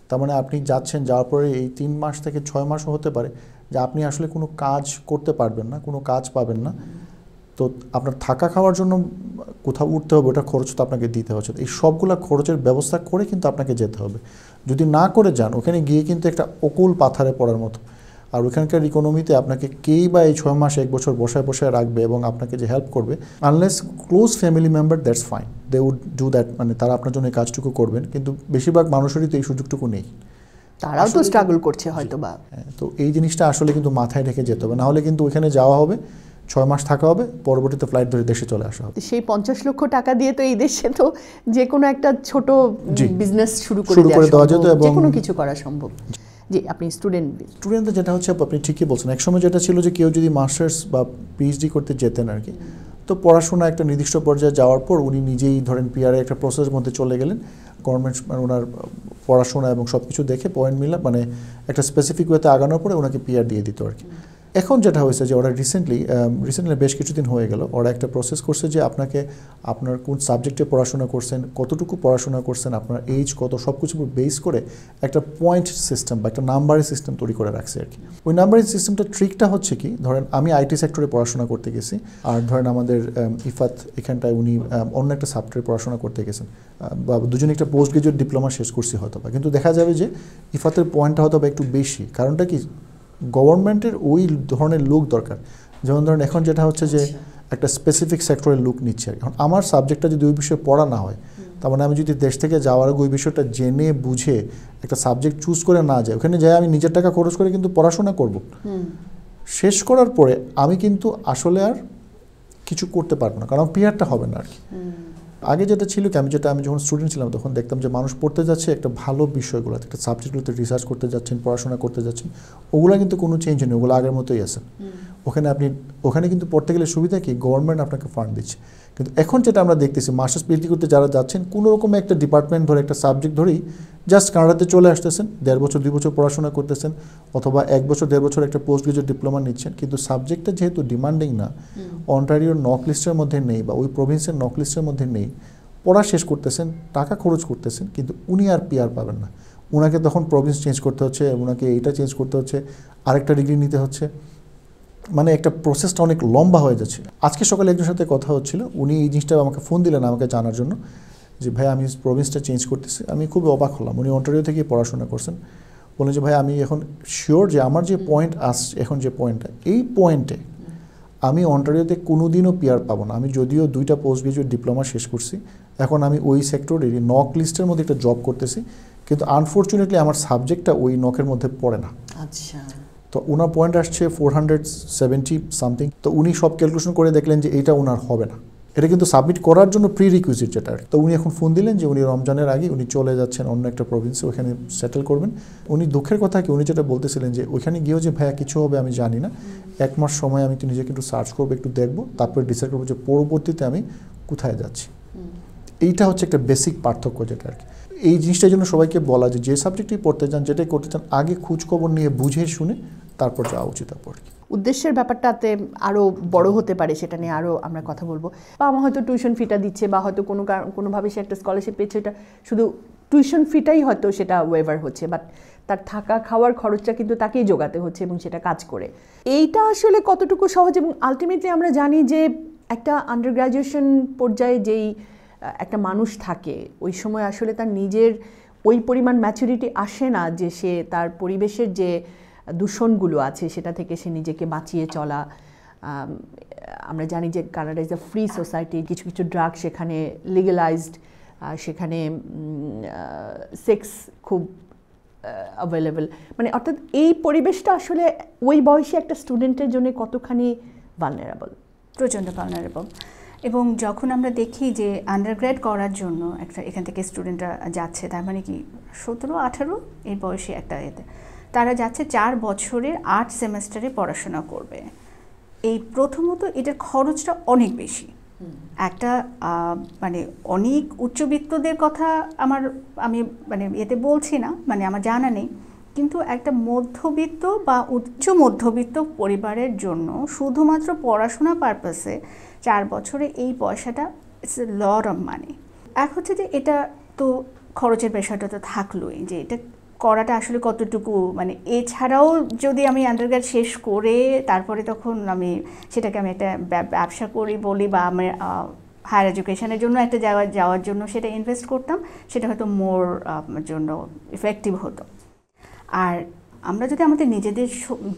Speaker 1: তার মানে আপনি যাচ্ছেন, যাওয়ার পরে এই 3 মাস থেকে 6 মাসও হতে পারে যে আপনি আসলে কোনো কাজ করতে পারবেন না, কোনো কাজ পাবেন না। তো আপনার থাকা খাওয়ার জন্য কোথাও উঠতে হবে, ওটা খরচ তো আপনাকে দিতে হচ্ছে। এই সবগুলো খরচের ব্যবস্থা করে কিন্তু আপনাকে যেতে হবে। যদি না করে যান, ওখানে গিয়ে কিন্তু একটা অকুল পাথারে পড়ার মতো। আর ওইখানকার ইকোনমিতে আপনাকে কেই বা এই 6 মাস 1 বছর বসায় বসায় রাখবে এবং আপনাকে যে হেল্প করবে, unless close family member, that's fine, they would do that, মানে তারা আপনার জন্য এই কাজটুকু করবেন, কিন্তু বেশিরভাগ মানুষেরই তো এই সুযোগটুকু নেই।
Speaker 2: তারাও তো স্ট্রাগল করছে হয়তো বা।
Speaker 1: তো এই জিনিসটা আসলে কিন্তু মাথায় রেখে যেতে হবে, নাহলে কিন্তু ওইখানে যাওয়া হবে, 6 মাস থাকা হবে, পরবর্তীতে ফ্লাইট ধরে দেশে চলে আসা হবে।
Speaker 2: সেই 50 লক্ষ টাকা দিয়ে তো এই দেশে তো যে কোনো একটা ছোট বিজনেস শুরু করে
Speaker 1: দেওয়া যেত এবং
Speaker 2: যে কোনো কিছু করা সম্ভব। জি, আপনি স্টুডেন্টদের
Speaker 1: যেটা হচ্ছে আপনি ঠিকই বলছেন, একসময় যেটা ছিল যে কেউ যদি মাস্টার্স বা পিএইচডি করতে যেতেন আর কি, তো পড়াশোনা একটা নির্দিষ্ট পর্যায়ে যাওয়ার পর উনি নিজেই ধরেন পিআর একটা প্রসেসের মধ্যে চলে গেলেন, গভর্নমেন্ট ওনার পড়াশোনা এবং সব কিছু দেখে পয়েন্ট মিলা মানে একটা স্পেসিফিক ওয়েতে আগানোর পরে ওনাকে পিআর দিয়ে দিত আর কি। এখন যেটা হয়েছে যে ওরা রিসেন্টলি বেশ কিছুদিন হয়ে গেল, ওরা একটা প্রসেস করছে যে আপনাকে আপনার কোন সাবজেক্টে পড়াশোনা করছেন, কতটুকু পড়াশোনা করছেন, আপনার এইজ কত, সব কিছু বেস করে একটা পয়েন্ট সিস্টেম বা একটা নাম্বারিং সিস্টেম তৈরি করে রাখছে আর কি। ওই নাম্বারিং সিস্টেমটা ট্রিকটা হচ্ছে কি, ধরেন আমি আইটি সেক্টরে পড়াশোনা করতে গেছি, আর ধরেন আমাদের ইফাত এখানটায় উনি অন্য একটা সাবজেক্টে পড়াশোনা করতে গেছেন, বা দুজনে একটা পোস্ট গ্রাজুয়েট ডিপ্লোমা শেষ করছি হয়তো বা, কিন্তু দেখা যাবে যে ইফাতের পয়েন্টটা হয়তো বা একটু বেশি। কারণটা কি, গভর্নমেন্টের ওই ধরনের লোক দরকার, যেমন ধরেন এখন যেটা হচ্ছে যে একটা স্পেসিফিক সেক্টরের লোক নিচ্ছে। এখন আমার সাবজেক্টটা যদি ওই বিষয়ে পড়া না হয়, তার মানে আমি যদি দেশ থেকে যাওয়ার আগে ওই বিষয়টা জেনে বুঝে একটা সাবজেক্ট চুজ করে না যাই, ওখানে যাই আমি নিজের টাকা খরচ করে কিন্তু পড়াশোনা করব, শেষ করার পরে আমি কিন্তু আসলে আর কিছু করতে পারবো না, কারণ পিআরটা হবে না আর কি। আগে যেটা ছিল কি, আমি যখন স্টুডেন্ট ছিলাম তখন দেখতাম যে মানুষ পড়তে যাচ্ছে একটা ভালো বিষয়গুলোতে, একটা সাবজেক্টগুলোতে রিসার্চ করতে যাচ্ছেন, পড়াশোনা করতে যাচ্ছেন, ওগুলো কিন্তু কোনো চেঞ্জ নেই, ওগুলো আগের মতোই আছে। ওখানে কিন্তু পড়তে গেলে সুবিধা কি, গভর্নমেন্ট আপনাকে ফান্ড দিচ্ছে। কিন্তু এখন যেটা আমরা দেখতেছি, মাস্টার্স পিএইচডি করতে যারা যাচ্ছেন, কোনো রকমের একটা ডিপার্টমেন্ট ধরে একটা সাবজেক্ট ধরেই জাস্ট কানাডাতে চলে আসতেছেন, 1.5 বছর 2 বছর পড়াশোনা করতেছেন, অথবা 1 বছর 1.5 বছর একটা পোস্ট গ্রাজুয়েট ডিপ্লোমা নিচ্ছেন, কিন্তু সাবজেক্টটা যেহেতু ডিমান্ডিং না, অন্টারিওর নক লিস্টের মধ্যে নেই বা ওই প্রভিন্সের নক লিস্টের মধ্যে নেই, পড়া শেষ করতেছেন, টাকা খরচ করতেছেন, কিন্তু উনি আর পিআর পাবেন না। ওনাকে তখন প্রভিন্স চেঞ্জ করতে হচ্ছে, ওনাকে এইটা চেঞ্জ করতে হচ্ছে, আরেকটা ডিগ্রি নিতে হচ্ছে, মানে একটা প্রসেসটা অনেক লম্বা হয়ে যাচ্ছে। আজকে সকালে একজনের সাথে কথা হচ্ছিল, উনি এই জিনিসটা আমাকে ফোন দিলেন আমাকে জানার জন্য যে ভাই আমি প্রভিন্সটা চেঞ্জ করতেছি। আমি খুবই অবাক হলাম, উনি অন্টারিও থেকে পড়াশোনা করছেন। বললেন যে ভাই আমি এখন শিওর যে আমার যে পয়েন্ট আসছে, এখন যে পয়েন্টটা, এই পয়েন্টে আমি অন্টারিওতে কোনোদিনও পিআর পাবো না। আমি যদিও 2টা পোস্ট গ্রাজুয়েট ডিপ্লোমা শেষ করছি, এখন আমি ওই সেক্টরের নক লিস্টের মধ্যে একটা জব করতেছি, কিন্তু আনফর্চুনেটলি আমার সাবজেক্টটা ওই নকের মধ্যে পড়ে না।
Speaker 2: আচ্ছা,
Speaker 1: তো ওনার পয়েন্ট আসছে 470 সামথিং। তো উনি সব ক্যালকুলেশন করে দেখলেন যে এইটা ওনার হবে না, এটা কিন্তু সাবমিট করার জন্য প্রি রিকুইজিট যেটা। তো উনি এখন ফোন দিলেন যে উনি রমজানের আগে উনি চলে যাচ্ছেন অন্য একটা প্রভিন্সে, ওখানে সেটেল করবেন। উনি দুঃখের কথা কি, উনি যেটা বলতেছিলেন যে ওইখানে গিয়েও যে ভাইয়া কিছু হবে আমি জানি না, 1 মাস সময় আমি তো নিজেকে একটু সার্চ করবো, একটু দেখবো, তারপরে ডিসাইড করবো যে পরবর্তীতে আমি কোথায় যাচ্ছি। এইটা হচ্ছে একটা বেসিক পার্থক্য যেটা আর কি। এই জিনিসটার জন্য সবাইকে বলা যে সাবজেক্টই পড়তে চান, যেটাই করতে চান, আগে খোঁজখবর নিয়ে বুঝে শুনে তারপর যাওয়া উচিত আপনার।
Speaker 2: উদ্দেশ্যের ব্যাপারটাতে আরও বড় হতে পারে, সেটা নিয়ে আরও আমরা কথা বলবো। বা আমার হয়তো টিউশন ফিটা দিচ্ছে, বা হয়তো কোনোভাবে সে একটা স্কলারশিপ পেয়েছে, এটা শুধু টিউশন ফিটাই হয়তো সেটা ওয়েভার হচ্ছে, বাট তার থাকা খাওয়ার খরচটা কিন্তু তাকেই জোগাতে হচ্ছে এবং সেটা কাজ করে। এইটা আসলে কতটুকু সহজ, এবং আলটিমেটলি আমরা জানি যে একটা আন্ডার গ্র্যাজুয়েশন পর্যায়ে যেই একটা মানুষ থাকে, ওই সময় আসলে তার নিজের ওই পরিমাণ ম্যাচুরিটি আসে না যে সে তার পরিবেশের যে দূষণগুলো আছে সেটা থেকে সে নিজেকে বাঁচিয়ে চলা। আমরা জানি যে Canada is a free society, কিছু কিছু ড্রাগ সেখানে লিগালাইজড, সেখানে সেক্স খুব অ্যাভেলেবেল, মানে অর্থাৎ এই পরিবেশটা আসলে ওই বয়সী একটা স্টুডেন্টের জন্য কতখানি ভালনারেবল,
Speaker 3: প্রচণ্ড ভালনারেবল। এবং যখন আমরা দেখি যে আন্ডারগ্র্যাড করার জন্য এখান থেকে স্টুডেন্টরা যাচ্ছে, তার মানে কি 17-18 এই বয়সে একটা এতে তারা যাচ্ছে 4 বছরের 8 সেমেস্টারে পড়াশোনা করবে। এই প্রথমত এটার খরচটা অনেক বেশি। একটা মানে অনেক উচ্চবিত্তদের কথা আমি মানে এতে বলছি না, মানে আমার জানা নেই, কিন্তু একটা মধ্যবিত্ত বা উচ্চ মধ্যবিত্ত পরিবারের জন্য শুধুমাত্র পড়াশোনা পারপাসে 4 বছরে এই পয়সাটা it's a lot of money. এক হচ্ছে যে এটা তো খরচের বিষয়টা তো থাকলোই, যে এটা করাটা আসলে কতটুকু, মানে এছাড়াও যদি আমি আন্ডারগ্র্যাড শেষ করে তারপরে তখন সেটাকে আমি একটা ব্যবসা করি বলি, বা আমি হায়ার এডুকেশনের জন্য একটা যাওয়ার জন্য সেটা ইনভেস্ট করতাম, সেটা হয়তো মোর জন্য ইফেক্টিভ হতো। আর আমরা যদি আমাদের নিজেদের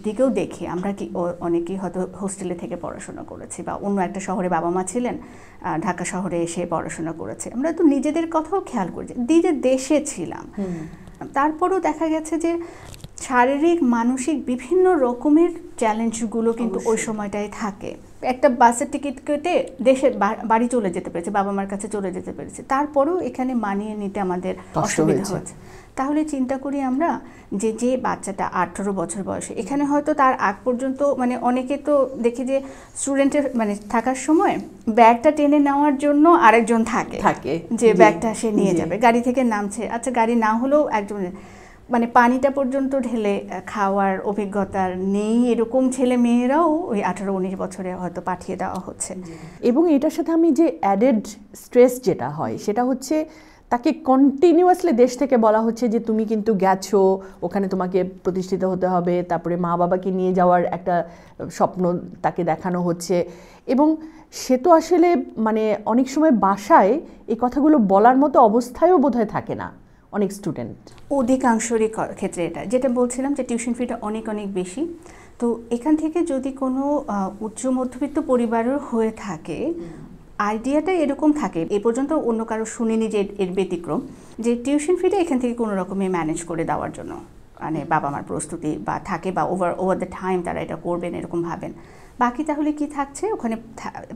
Speaker 3: দিকেও দেখি, আমরা কি অনেকেই হয়তো হোস্টেলে থেকে পড়াশোনা করেছি বা অন্য একটা শহরে বাবা মা ছিলেন, ঢাকা শহরে এসে পড়াশোনা করেছে, আমরা তো নিজেদের কথাও খেয়াল করেছি, নিজের দেশে ছিলাম, তারপরেও দেখা গেছে যে শারীরিক মানসিক বিভিন্ন রকমের চ্যালেঞ্জগুলো কিন্তু ওই সময়টাই থাকে। একটা বাসের টিকিট কেটে দেশের বাড়ি চলে যেতে পেরেছে, বাবা মার কাছে চলে যেতে পেরেছে, তারপরেও এখানে মানিয়ে নিতে আমাদের অসুবিধা হচ্ছে। তাহলে চিন্তা করি আমরা যে বাচ্চাটা 18 বছর বয়সে, এখানে হয়তো তার আগ পর্যন্ত মানে অনেকে তো দেখি যে স্টুডেন্টের মানে থাকার সময় ব্যাগটা টেনে নেওয়ার জন্য আরেকজন থাকে যে ব্যাগটা সে নিয়ে যাবে, গাড়ি থেকে নামছে, আচ্ছা গাড়ি না হলেও একজন মানে পানিটা পর্যন্ত ঢেলে খাওয়ার অভিজ্ঞতা নেই, এরকম ছেলে মেয়েরাও ওই 18-19 বছরে হয়তো পাঠিয়ে দেওয়া হচ্ছে।
Speaker 2: এবং এটার সাথে আমি যে অ্যাডেড স্ট্রেস যেটা হয় সেটা হচ্ছে তাকে কন্টিনিউয়াসলি দেশ থেকে বলা হচ্ছে যে তুমি কিন্তু গেছো, ওখানে তোমাকে প্রতিষ্ঠিত হতে হবে, তারপরে মা বাবাকে নিয়ে যাওয়ার একটা স্বপ্ন তাকে দেখানো হচ্ছে, এবং সে তো আসলে মানে অনেক সময় বাসায় এই কথাগুলো বলার মতো অবস্থায়ও বোধহয় থাকে না অনেক স্টুডেন্ট।
Speaker 3: অধিকাংশেরই ক্ষেত্রে এটা যেটা বলছিলাম যে টিউশন ফিটা অনেক অনেক বেশি। তো এখান থেকে যদি কোনো উচ্চ মধ্যবিত্ত পরিবারের হয়ে থাকে, আইডিয়াটা এরকম থাকে, এ পর্যন্ত অন্য কারো শুনিনি যে এর ব্যতিক্রম, যে টিউশন ফিটা এখান থেকে কোনো রকমে ম্যানেজ করে দেওয়ার জন্য মানে বাবা মার প্রস্তুতি বা থাকে বা ওভার দ্য টাইম তারা এটা করবেন এরকম ভাবেন। বাকি তাহলে কি থাকছে ওখানে,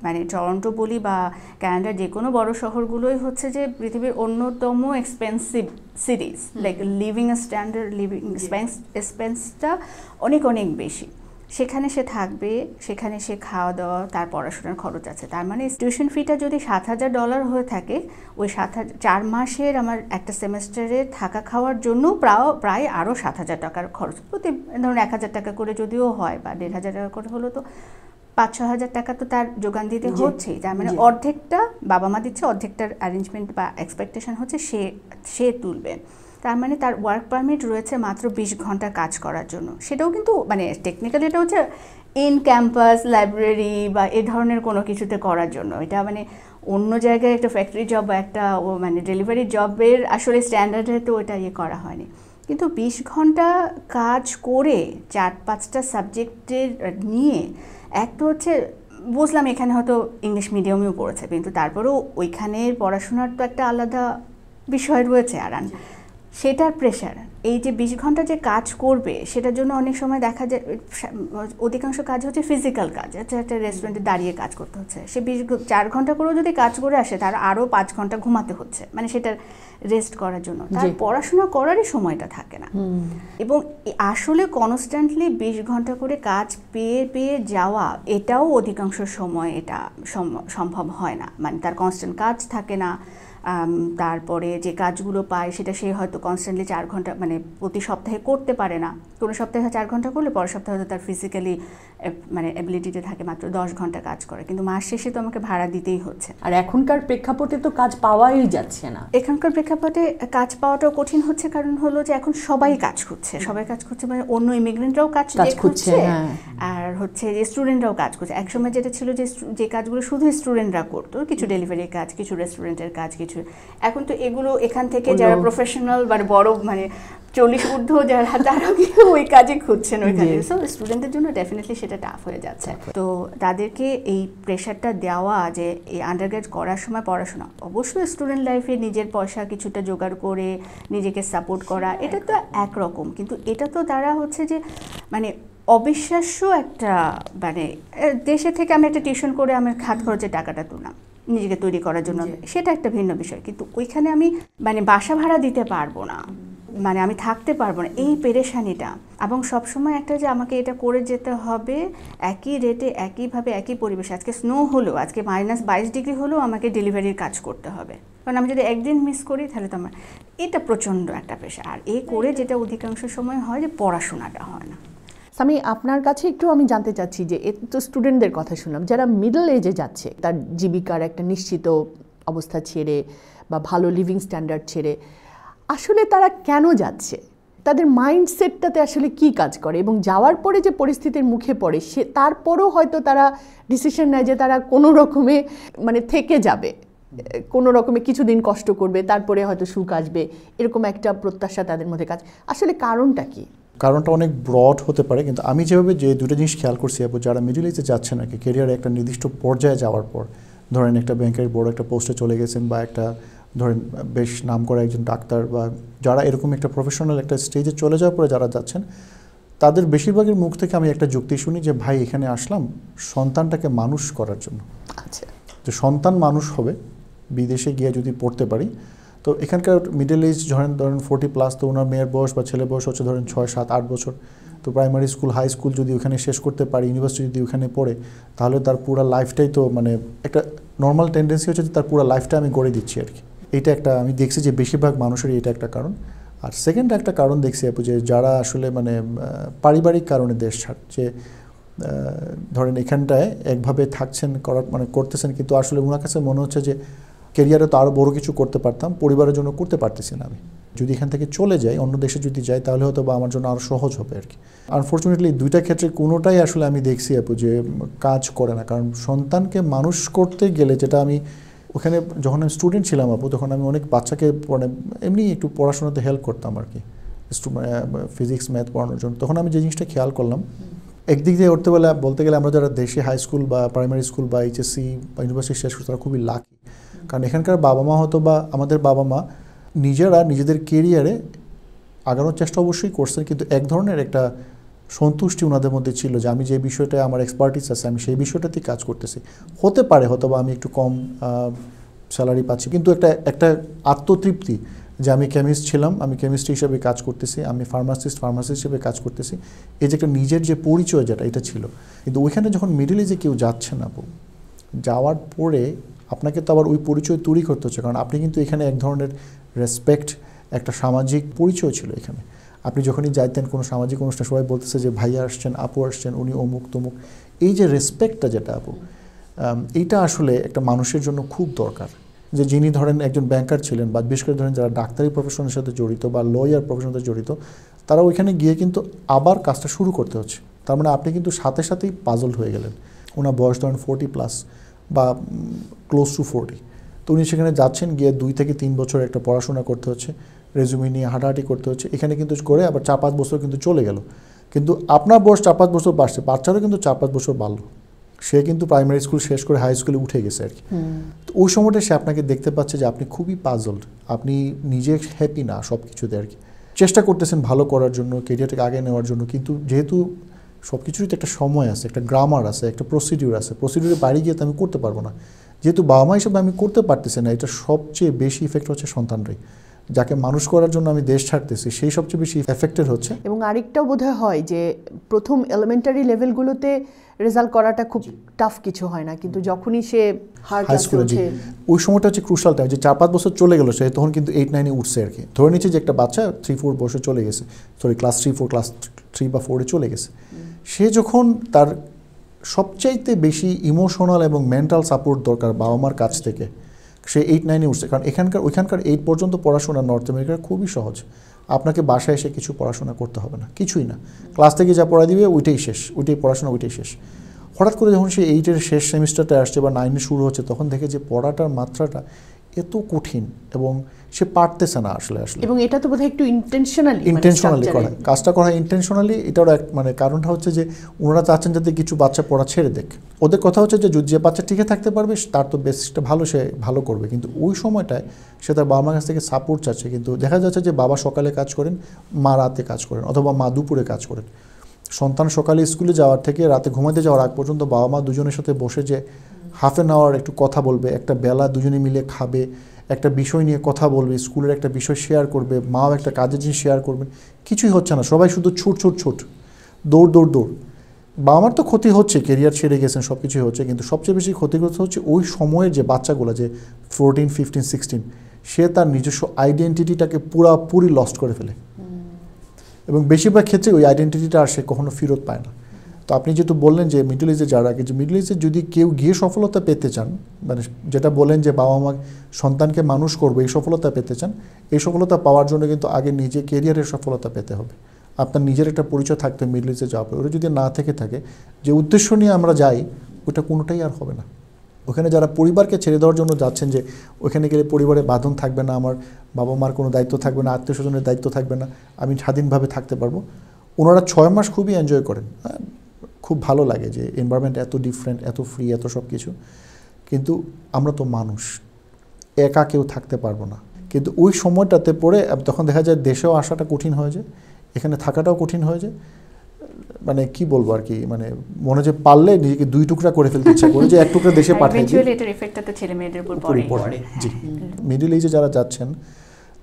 Speaker 3: মানে টরন্টো বলি বা ক্যানাডার যে কোনো বড় শহরগুলোই হচ্ছে যে পৃথিবীর অন্যতম expensive cities, like living standard, living এক্সপেন্সটা অনেক অনেক বেশি। সেখানে সে থাকবে, সেখানে সে খাওয়া দাওয়া, তার পড়াশোনার খরচ আছে। তার মানে টিউশন ফিটা যদি $7,000 হয়ে থাকে, ওই 4 মাসের আমার একটা সেমেস্টারে থাকা খাওয়ার জন্য প্রায় আরও 7,000 টাকার খরচ, প্রতি ধরুন 1,000 টাকা করে যদিও হয় বা 1,500 টাকা করে হলো তো 5-6 হাজার টাকা তো তার যোগান দিতে হচ্ছেই। তার মানে অর্ধেকটা বাবা মা দিচ্ছে, অর্ধেকটার অ্যারেঞ্জমেন্ট বা এক্সপেকটেশন হচ্ছে সে তুলবে। তার মানে তার ওয়ার্ক পারমিট রয়েছে মাত্র 20 ঘন্টা কাজ করার জন্য। সেটাও কিন্তু মানে টেকনিক্যালি এটা হচ্ছে ইন ক্যাম্পাস লাইব্রেরি বা এ ধরনের কোনো কিছুতে করার জন্য। এটা মানে অন্য জায়গায় একটা ফ্যাক্টরি জব বা একটা মানে ডেলিভারি জবের আসলে স্ট্যান্ডার্ডে তো ওটা করা হয়নি। কিন্তু 20 ঘন্টা কাজ করে 4-5টা সাবজেক্টের নিয়ে, এক তো হচ্ছে বুঝলাম এখানে হয়তো ইংলিশ মিডিয়ামেও পড়েছে, কিন্তু তারপরেও ওইখানের পড়াশোনার তো একটা আলাদা বিষয় রয়েছে, আর সেটার প্রেশার, এই যে 20 ঘন্টা যে কাজ করবে সেটার জন্য অনেক সময় দেখা যায় অধিকাংশ কাজ হচ্ছে ফিজিক্যাল কাজ, একটা রেস্টুরেন্টে দাঁড়িয়ে কাজ করতে হচ্ছে। সে 4 ঘন্টা করেও যদি কাজ করে আসে, তার আরও 5 ঘন্টা ঘুমাতে হচ্ছে, মানে সেটার রেস্ট করার জন্য তার পড়াশোনা করারই সময়টা থাকে না। এবং আসলে কনস্ট্যান্টলি 20 ঘন্টা করে কাজ পেয়ে যাওয়া, এটাও অধিকাংশ সময় এটা সম্ভব হয় না, মানে তার কনস্ট্যান্ট কাজ থাকে না। তারপরে যে কাজগুলো পায় সেটা সে হয়তো কনস্ট্যান্টলি 4 ঘন্টা মানে প্রতি সপ্তাহে করতে পারে না। কোনো সপ্তাহে 4 ঘন্টা করলে পরের সপ্তাহে হয়তো তার ফিজিক্যালি মানে অ্যাবিলিটিতে থাকে মাত্র 10 ঘন্টা কাজ করে, কিন্তু মাস শেষে তো আমাকে ভাড়া দিতেই হচ্ছে।
Speaker 2: আর এখনকার প্রেক্ষাপটে তো কাজ পাওয়াই যাচ্ছে না।
Speaker 3: এখানকার প্রেক্ষাপটে কাজ পাওয়াটাও কঠিন হচ্ছে, কারণ হলো যে এখন সবাই কাজ করছে, মানে অন্য ইমিগ্রেন্টরাও কাজ করছে, আর হচ্ছে যে স্টুডেন্টরাও কাজ করছে। একসময় যেটা ছিল যে কাজগুলো শুধু স্টুডেন্টরা করতো, কিছু ডেলিভারির কাজ, কিছু রেস্টুরেন্টের কাজ, কিছু, এখন তো এগুলো এখান থেকে যারা প্রফেশনাল মানে বড় মানে 40 ঊর্ধ্ব যারা, তারাও ওই কাজে খুঁজছেন ওইখানে। সো স্টুডেন্টদের জন্য ডেফিনেটলি সেটা টাফ হয়ে যাচ্ছে। তো তাদেরকে এই প্রেশারটা দেওয়া যে এই আন্ডারগ্রেড করার সময় পড়াশোনা, অবশ্যই স্টুডেন্ট লাইফে নিজের পয়সা কিছুটা জোগাড় করে নিজেকে সাপোর্ট করা, এটা তো একরকম, কিন্তু এটা তো তারা হচ্ছে যে মানে অবিশ্বাস্য একটা, মানে দেশে থেকে আমি একটা টিউশন করে আমি খাত খরচের টাকাটা তুললাম নিজেকে তৈরি করার জন্য, সেটা একটা ভিন্ন বিষয়, কিন্তু ওইখানে আমি মানে বাসা ভাড়া দিতে পারবো না, মানে আমি থাকতে পারবো না, এই পেরেশানিটা। এবং সবসময় একটা যে আমাকে এটা করে যেতে হবে একই রেটে, একইভাবে, একই পরিবেশে। আজকে স্নো হলো, আজকে -22 ডিগ্রি হলেও আমাকে ডেলিভারির কাজ করতে হবে, কারণ আমি যদি একদিন মিস করি তাহলে তো আমার এটা প্রচণ্ড একটা পেশা। আর এই করে যেটা অধিকাংশ সময় হয় যে পড়াশোনাটা হয় না।
Speaker 2: আমি আপনার কাছে একটু আমি জানতে চাচ্ছি যে এত তো স্টুডেন্টদের কথা শুনলাম যারা মিডল এজে যাচ্ছে, তার জীবিকার একটা নিশ্চিত অবস্থা ছেড়ে বা ভালো লিভিং স্ট্যান্ডার্ড ছেড়ে, আসলে তারা কেন যাচ্ছে, তাদের মাইন্ডসেটটাতে আসলে কি কাজ করে, এবং যাওয়ার পরে যে পরিস্থিতির মুখে পড়ে সে তারপরেও হয়তো তারা ডিসিশন নেয় যে তারা কোনো রকমে মানে থেকে যাবে, কোনো রকমে কিছুদিন কষ্ট করবে, তারপরে হয়তো সুখ আসবে, এরকম একটা প্রত্যাশা তাদের মধ্যে কাজ। আসলে কারণটা কি?
Speaker 1: কারণটা অনেক ব্রড হতে পারে, কিন্তু আমি যেভাবে যে দুটো জিনিস খেয়াল করছি আপু, যারা মিডল ইস্টে যাচ্ছেন আর কি ক্যারিয়ারে একটা নির্দিষ্ট পর্যায়ে যাওয়ার পর, ধরেন একটা ব্যাংকের বড় একটা পোস্টে চলে গেছেন বা একটা ধরেন বেশ নাম করা একজন ডাক্তার, বা যারা এরকম একটা প্রফেশনাল একটা স্টেজে চলে যাওয়ার পরে যারা যাচ্ছেন, তাদের বেশিরভাগের মুখ থেকে আমি একটা যুক্তি শুনি যে ভাই এখানে আসলাম সন্তানটাকে মানুষ করার জন্য।
Speaker 2: আচ্ছা,
Speaker 1: যে সন্তান মানুষ হবে বিদেশে গিয়ে যদি পড়তে পারি। তো এখানকার মিডল এজ ধরেন 40+, তো ওনার মেয়ের বয়স বা ছেলে বয়স হচ্ছে ধরেন 6, 7, 8 বছর। তো প্রাইমারি স্কুল, হাই স্কুল যদি ওখানে শেষ করতে পারি, ইউনিভার্সিটি যদি ওখানে পড়ে, তাহলে তার পুরো লাইফটাই তো মানে একটা নর্মাল টেন্ডেন্সি হচ্ছে যে তার পুরো লাইফটা আমি গড়ে দিচ্ছি আর কি। এইটা একটা আমি দেখছি যে বেশিরভাগ মানুষেরই এটা একটা কারণ। আর সেকেন্ড একটা কারণ দেখছি আপু, যে যারা আসলে মানে পারিবারিক কারণে দেশ ছাড়ছে, ধরেন এখানটায় একভাবে থাকছেন মানে করতেছেন, কিন্তু আসলে ওনার কাছে মনে হচ্ছে যে ক্যারিয়ারে তো আরও বড় কিছু করতে পারতাম, পরিবারের জন্য করতে পারতেছি না আমি। যদি এখান থেকে চলে যাই, অন্য দেশে যদি যাই, তাহলে হয়তো বা আমার জন্য আরও সহজ হবে আর কি। আনফর্চুনেটলি দুইটা ক্ষেত্রে কোনোটাই আসলে আমি দেখছি আপু যে কাজ করে না। কারণ সন্তানকে মানুষ করতে গেলে, যেটা আমি ওখানে যখন আমি স্টুডেন্ট ছিলাম আপু, তখন আমি অনেক বাচ্চাকে মানে এমনি একটু পড়াশোনাতে হেল্প করতাম আর কি, ফিজিক্স ম্যাথ পড়ানোর জন্য। তখন আমি যে জিনিসটা খেয়াল করলাম, একদিক দিয়ে বলতে গেলে আমরা যারা দেশে হাই স্কুল বা প্রাইমারি স্কুল বা এইচএসসি বা ইউনিভার্সিটি শেষ করছে, তারা খুবই লাকি। কারণ এখানকার বাবা মা হয়তো বা আমাদের বাবা মা নিজেরা নিজেদের কেরিয়ারে আগানোর চেষ্টা অবশ্যই করছেন, কিন্তু এক ধরনের একটা সন্তুষ্টি ওনাদের মধ্যে ছিল যে আমি যে বিষয়টায় আমার এক্সপার্টিস আছে, আমি সেই বিষয়টাতেই কাজ করতেছি। হতে পারে হয়তো বা আমি একটু কম স্যালারি পাচ্ছি, কিন্তু একটা আত্মতৃপ্তি যে আমি কেমিস্ট ছিলাম, আমি কেমিস্ট্রি হিসেবে কাজ করতেছি, আমি ফার্মাসিস্ট হিসেবে কাজ করতেছি, এই যে একটা নিজের যে পরিচয় যেটা, এটা ছিল। কিন্তু ওইখানে যখন মিডল ইস্টে কেউ যাচ্ছে না, যাওয়ার পরে আপনাকে তো আবার ওই পরিচয় তৈরি করতে হচ্ছে। কারণ আপনি কিন্তু এখানে এক ধরনের রেসপেক্ট, একটা সামাজিক পরিচয় ছিল এখানে। আপনি যখনই যাইতেন কোনো সামাজিক অনুষ্ঠানে, সবাই বলতেছে যে ভাইয়া আসছেন, আপু আসছেন, উনি অমুক তমুক। এই যে রেসপেক্টটা যেটা আপু, এইটা আসলে একটা মানুষের জন্য খুব দরকার। যে যিনি ধরেন একজন ব্যাংকার ছিলেন, বা বিশেষ করে ধরেন যারা ডাক্তারি প্রফেশনের সাথে জড়িত বা লয়ার প্রফেশনের সাথে জড়িত, তারা ওইখানে গিয়ে কিন্তু আবার কাজটা শুরু করতে হচ্ছে। তার মানে আপনি কিন্তু সাথে সাথেই পাজলড হয়ে গেলেন। ওনার বয়স ধরেন 40+ বা ক্লোজ টু 40। তো উনি সেখানে যাচ্ছেন, গিয়ে 2 থেকে 3 বছর একটা পড়াশোনা করতে হচ্ছে, রেজুমে নিয়ে হাঁটাহাঁটি করতে হচ্ছে। এখানে কিন্তু করে আবার 4-5 বছর কিন্তু চলে গেল। কিন্তু আপনার বয়স 4-5 বছর বাড়ছে, বাচ্চারও কিন্তু 4-5 বছর বাড়লো। সে কিন্তু প্রাইমারি স্কুল শেষ করে হাই স্কুলে উঠে গেছে আর কি। তো ওই সময়টা সে আপনাকে দেখতে পাচ্ছে যে আপনি খুবই পাজলড, আপনি নিজে হ্যাপি না সব কিছুতে আর কি। চেষ্টা করতেছেন ভালো করার জন্য, কেরিয়ারটাকে আগে নেওয়ার জন্য, কিন্তু যেহেতু সব কিছুরই তো একটা সময় আছে, একটা গ্রামার আছে, একটা প্রসিডিউর আছে, প্রসিডিউরের বাইরে গিয়ে তো আমি করতে পারবো না। যেহেতু বাবা মা হিসেবে আমি করতে পারতেছি না, এটা সবচেয়ে বেশি ইফেক্ট হচ্ছে সন্তানরাই। যাকে মানুষ করার জন্য আমি দেশ ছাড়তেছি, সেই সবচেয়ে বেশি এফেক্টেড হচ্ছে।
Speaker 2: এবং আরেকটাও বোধহয় হয় যে প্রথম এলিমেন্টারি লেভেলগুলোতে রেজাল্ট করাটা খুব টাফ কিছু হয় না, কিন্তু যখনই সে হাই স্কুলে ওঠে,
Speaker 1: ওই সময়টা হচ্ছে ক্রুশাল টাইম। যে 4-5 বছর চলে গেল, সে তখন কিন্তু 8-9-এ উঠছে আর কি। ধরে নিচ্ছে যে একটা বাচ্চা 3-4 বছর চলে গেছে, ক্লাস 3 বা 4-এ চলে গেছে। সে যখন তার সবচাইতে বেশি ইমোশনাল এবং মেন্টাল সাপোর্ট দরকার বাবা মার কাছ থেকে, সে 8-9-এ উঠছে। কারণ ওইখানকার 8 পর্যন্ত পড়াশোনা নর্থ আমেরিকার খুবই সহজ। আপনাকে বাসায় এসে কিছু পড়াশোনা করতে হবে না, কিছুই না। ক্লাস থেকে যা পড়া দিবে ওইটাই শেষ, ওইটাই পড়াশোনা, ওইটাই শেষ। হঠাৎ করে যখন সে 8-এর শেষ সেমিস্টারটা আসছে বা 9-এ শুরু হচ্ছে, তখন দেখে যে পড়াটার মাত্রাটা এত কঠিন এবং সে পারতেছে না আসলে।
Speaker 2: এবং এটা তো বোধহয় একটু ইন্টেনশনালি
Speaker 1: করা, কাজটা করা ইন্টেনশনালি। এটারও মানে কারণটা হচ্ছে যে ওনারা চাচ্ছেন যাতে কিছু বাচ্চা পড়া ছেড়ে দেখ। ওদের কথা হচ্ছে যে যে বাচ্চা টিকে থাকতে পারবে তার তো বেসিসটা ভালো, সে ভালো করবে। কিন্তু ওই সময়টায় সে তার বাবা মার কাছ থেকে সাপোর্ট চাচ্ছে, কিন্তু দেখা যাচ্ছে যে বাবা সকালে কাজ করেন, মা রাতে কাজ করেন, অথবা মা দুপুরে কাজ করেন। সন্তান সকালে স্কুলে যাওয়ার থেকে রাতে ঘুমাতে যাওয়ার আগ পর্যন্ত বাবা মা দুজনের সাথে বসে যে হাফ অ্যান আওয়ার একটু কথা বলবে, একটা বেলা দুজনে মিলে খাবে, একটা বিষয় নিয়ে কথা বলবে, স্কুলের একটা বিষয় শেয়ার করবে, মাও একটা কাজের জিনিস শেয়ার করবেন, কিছুই হচ্ছে না। সবাই শুধু ছুট, দৌড়। বাবা মার তো ক্ষতি হচ্ছে, কেরিয়ার ছেড়ে গেছেন, সব কিছুই হচ্ছে, কিন্তু সবচেয়ে বেশি ক্ষতিগ্রস্ত হচ্ছে ওই সময়ের যে বাচ্চাগুলো, যে 14, 15, 16, সে তার নিজস্ব আইডেন্টিটিটাকে পুরোপুরি লস্ট করে ফেলে। এবং বেশিরভাগ ক্ষেত্রে ওই আইডেন্টিটিটা আর সে কখনো ফেরত পায় না। তো আপনি যেহেতু বললেন যে মিডল ইস্টে যারা আগে, যে মিডল ইস্টে যদি কেউ গিয়ে সফলতা পেতে চান, মানে যেটা বলেন যে বাবা মা সন্তানকে মানুষ করবে, এই সফলতা পেতে চান, এই সফলতা পাওয়ার জন্য কিন্তু আগে নিজে কেরিয়ারের সফলতা পেতে হবে। আপনার নিজের একটা পরিচয় থাকতে মিডল ইস্টে যাওয়া, ওটা যদি না থেকে থাকে, যে উদ্দেশ্য নিয়ে আমরা যাই, ওটা কোনোটাই আর হবে না। ওখানে যারা পরিবারকে ছেড়ে দেওয়ার জন্য যাচ্ছেন, যে ওখানে গেলে পরিবারের বাঁধন থাকবে না, আমার বাবা মার কোনো দায়িত্ব থাকবে না, আত্মীয় স্বজনের দায়িত্ব থাকবে না, আমি স্বাধীনভাবে থাকতে পারবো, ওনারা 6 মাস খুবই এনজয় করেন, খুব ভালো লাগে যে এনভায়রনমেন্ট এত ডিফারেন্ট, এত ফ্রি, এত সব কিছু। কিন্তু আমরা তো মানুষ, একা কেউ থাকতে পারবো না। কিন্তু ওই সময়টাতে পড়ে তখন দেখা যায় দেশেও আসাটা কঠিন হয়ে যায়, এখানে থাকাটাও কঠিন হয়ে যায়। মানে কি বলবো আর কি, মানে মনে যে পারলে নিজেকে 2 টুকরা করে ফেলতে ইচ্ছা করে যে 1 টুকরা দেশে পাঠিয়ে দিই।
Speaker 3: এটার এফেক্টটা তো ছেলে মেয়েদের উপর পড়ে।
Speaker 1: জি, মিডল এজে যারা যাচ্ছেন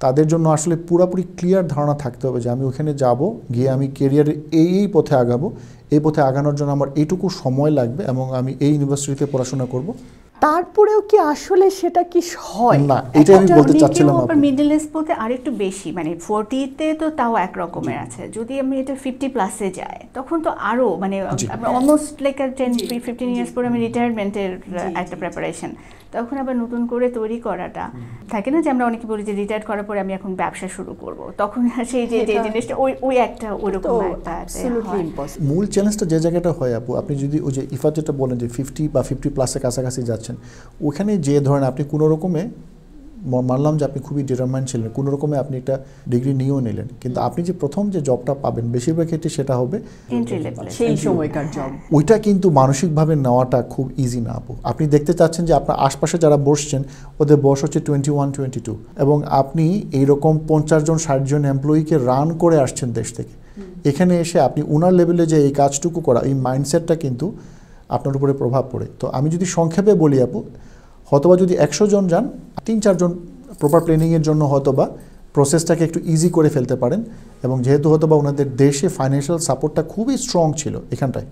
Speaker 1: তাদের জন্য আসলে পুরোপুরি ক্লিয়ার ধারণা থাকতে হবে যে আমি ওখানে যাব, গিয়ে আমি কেরিয়ারে এই পথে আগাবো, এই পথে আগানোর জন্য আমার এইটুকু সময় লাগবে এবং আমি এই ইউনিভার্সিটিতে পড়াশোনা করব।
Speaker 2: তারপরেও কি আসলে সেটা কি হয়
Speaker 1: না, এটা আমি বলতে চাচ্ছিলাম।
Speaker 3: মিডল এজ বলতে আরেকটু বেশি, মানে 40-তে তো তাও এক রকমের আছে, যদি আমি এটা 50+ যায় তখন তো আরো মানে অলমোস্ট লাইক 10-15 ইয়ার্স পরে আমি রিটায়ারমেন্টের একটা প্রিপারেশন, তখন আবার নতুন করে তৈরি করাটা থাকে না যে আমরা অনেকে বলি যে রিটায়ার করার পরে আমি এখন ব্যবসা শুরু করব, তখন সেই যে জিনিসটা ওই একটা ওইরকম একটা
Speaker 1: মূল চ্যালেঞ্জটা যে জায়গাটা হয় আপু, আপনি যদি ওই যে ইফাত যেটা বলেন যে 50 বা 50+ কাছাকাছি যাচ্ছেন, ওখানে যে ধরেন আপনি কোনো রকমে মানলাম যে আপনি খুবই ডিটারমাইন্ড ছিলেন, কোনো রকমে আপনি একটা ডিগ্রি নিয়েও নিলেন, কিন্তু আপনি যে প্রথম যে জবটা পাবেন বেশিরভাগ ক্ষেত্রে সেটা হবে
Speaker 3: এন্ট্রি লেভেল,
Speaker 2: সেই সময়কার জব।
Speaker 1: ওইটা কিন্তু মানসিকভাবে নেওয়াটা খুব ইজি না আপু। আপনি দেখতে চাচ্ছেন যে আপনার আশপাশে যারা বসছেন ওদের বয়স হচ্ছে 21-22, এবং আপনি এইরকম 50 জন 60 জন এমপ্লয়িকে রান করে আসছেন দেশ থেকে, এখানে এসে আপনি ওনার লেভেলে যে এই কাজটুকু করা, এই মাইন্ডসেটটা কিন্তু আপনার উপরে প্রভাব পড়ে। তো আমি যদি সংক্ষেপে বলি আপু, হয়তোবা যদি 100 জন যান, 3-4 জন প্রপার প্ল্যানিংয়ের জন্য হয়তোবা প্রসেসটাকে একটু ইজি করে ফেলতে পারেন, এবং যেহেতু হয়তোবা ওনাদের দেশে ফাইন্যান্সিয়াল সাপোর্টটা খুবই স্ট্রং ছিল এখানটায়,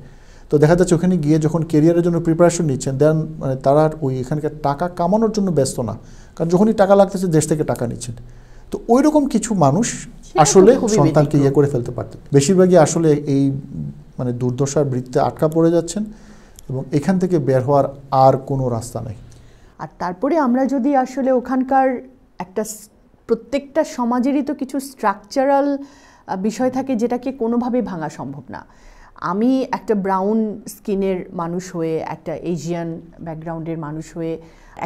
Speaker 1: তো দেখা যাচ্ছে ওখানে গিয়ে যখন কেরিয়ারের জন্য প্রিপারেশন নিচ্ছেন, দেন মানে তারা ওই এখানকার টাকা কামানোর জন্য ব্যস্ত না, কারণ যখনই টাকা লাগতেছে দেশ থেকে টাকা নিচ্ছেন। তো ওই রকম কিছু মানুষ আসলে সন্তানকে ইয়ে করে ফেলতে পারতেন। বেশিরভাগই আসলে এই মানে দুর্দশার বৃত্তে আটকা পড়ে যাচ্ছেন, এবং এখান থেকে বের হওয়ার আর কোনো রাস্তা নেই।
Speaker 2: আর তারপরে আমরা যদি আসলে ওখানকার একটা প্রত্যেকটা সমাজেরই তো কিছু স্ট্রাকচারাল বিষয় থাকে যেটাকে কোনোভাবে ভাঙা সম্ভব না। আমি একটা ব্রাউন স্কিনের মানুষ হয়ে, একটা এশিয়ান ব্যাকগ্রাউন্ডের মানুষ হয়ে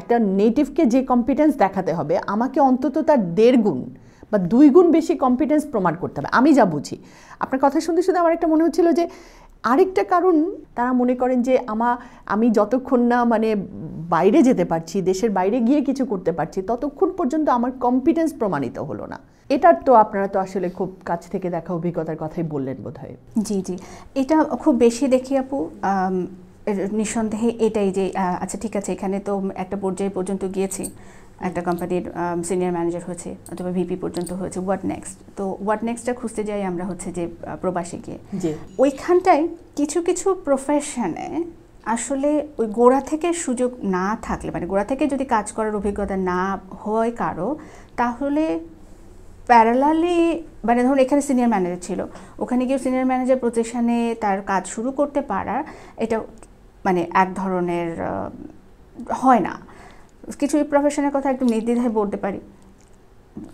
Speaker 2: একটা নেটিভকে যে কম্পিটেন্স দেখাতে হবে, আমাকে অন্তত তার 1.5 গুণ বা 2 গুণ বেশি কম্পিটেন্স প্রমাণ করতে হবে, আমি যা বুঝি। আপনার কথা শুনতে শুনতে আমার একটা মনে হচ্ছিল যে আরেকটা কারণ, তারা মনে করেন যে আমি যতক্ষণ না মানে বাইরে যেতে পারছি, দেশের বাইরে গিয়ে কিছু করতে পারছি, ততক্ষণ পর্যন্ত আমার কম্পিটেন্স প্রমাণিত হলো না। এটার তো আপনারা তো আসলে খুব কাছ থেকে দেখা অভিজ্ঞতার কথাই বললেন বোধহয়।
Speaker 3: জি, এটা খুব বেশি দেখি আপু, নিঃসন্দেহে এটাই যে আচ্ছা ঠিক আছে, এখানে তো একটা পর্যায়ে পর্যন্ত গিয়েছি, একটা কোম্পানির সিনিয়র ম্যানেজার হয়েছে অথবা ভিপি পর্যন্ত হয়েছে, হোয়াট নেক্সট? তো হোয়াট নেক্সটটা খুঁজতে যাই আমরা হচ্ছে যে প্রবাসে গিয়ে, ওইখানটায় কিছু কিছু প্রফেশনে আসলে ওই গোড়া থেকে সুযোগ না থাকলে, মানে গোড়া থেকে যদি কাজ করার অভিজ্ঞতা না হয় কারো, তাহলে প্যারালালি মানে ধরুন এখানে সিনিয়র ম্যানেজার ছিল, ওখানে গিয়ে সিনিয়র ম্যানেজার প্রতিষ্ঠানে তার কাজ শুরু করতে পারা, এটা মানে এক ধরনের হয় না। কিছু প্রফেশনের কথা একটু নির্দ্বিধায় বলতে পারি,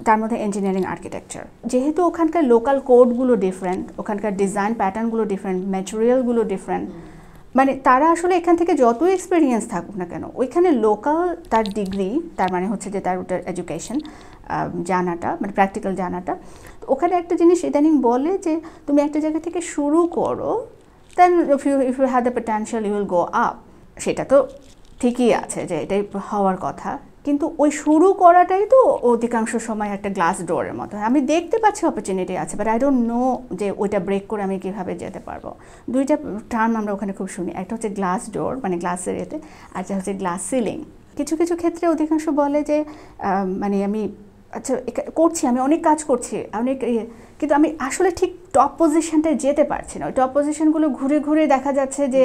Speaker 3: তার মধ্যে ইঞ্জিনিয়ারিং, আর্কিটেকচার। যেহেতু ওখানকার লোকাল কোডগুলো ডিফারেন্ট, ওখানকার ডিজাইন প্যাটার্নগুলো ডিফারেন্ট, ম্যাটেরিয়ালগুলো ডিফারেন্ট, মানে তারা আসলে এখান থেকে যতই এক্সপিরিয়েন্স থাকুক না কেন, ওইখানে লোকাল তার ডিগ্রি, তার মানে হচ্ছে যে তার ওটার এডুকেশন জানাটা, মানে প্র্যাকটিক্যাল জানাটা। ওখানে একটা জিনিস ইদানিং বলে যে তুমি একটা জায়গা থেকে শুরু করো, then if you have the potential you will go up. সেটা তো ঠিকই আছে যে এটাই হওয়ার কথা, কিন্তু ওই শুরু করাটাই তো অধিকাংশ সময় একটা গ্লাস ডোরের মতো। আমি দেখতে পাচ্ছি অপরচুনিটি আছে, বাট আই ডোন্ট নো যে ওইটা ব্রেক করে আমি কীভাবে যেতে পারবো। 2টা টার্ম আমরা ওখানে খুব শুনি, একটা হচ্ছে গ্লাস ডোর মানে গ্লাসের এতে, আর একটা হচ্ছে গ্লাস সিলিং। কিছু কিছু ক্ষেত্রে অধিকাংশ বলে যে মানে আমি আচ্ছা করছি, আমি অনেক কাজ করছি, অনেক কিন্তু আমি আসলে ঠিক টপ পজিশনটায় যেতে পারছি না। ওই টপ পজিশনগুলো ঘুরে ঘুরে দেখা যাচ্ছে যে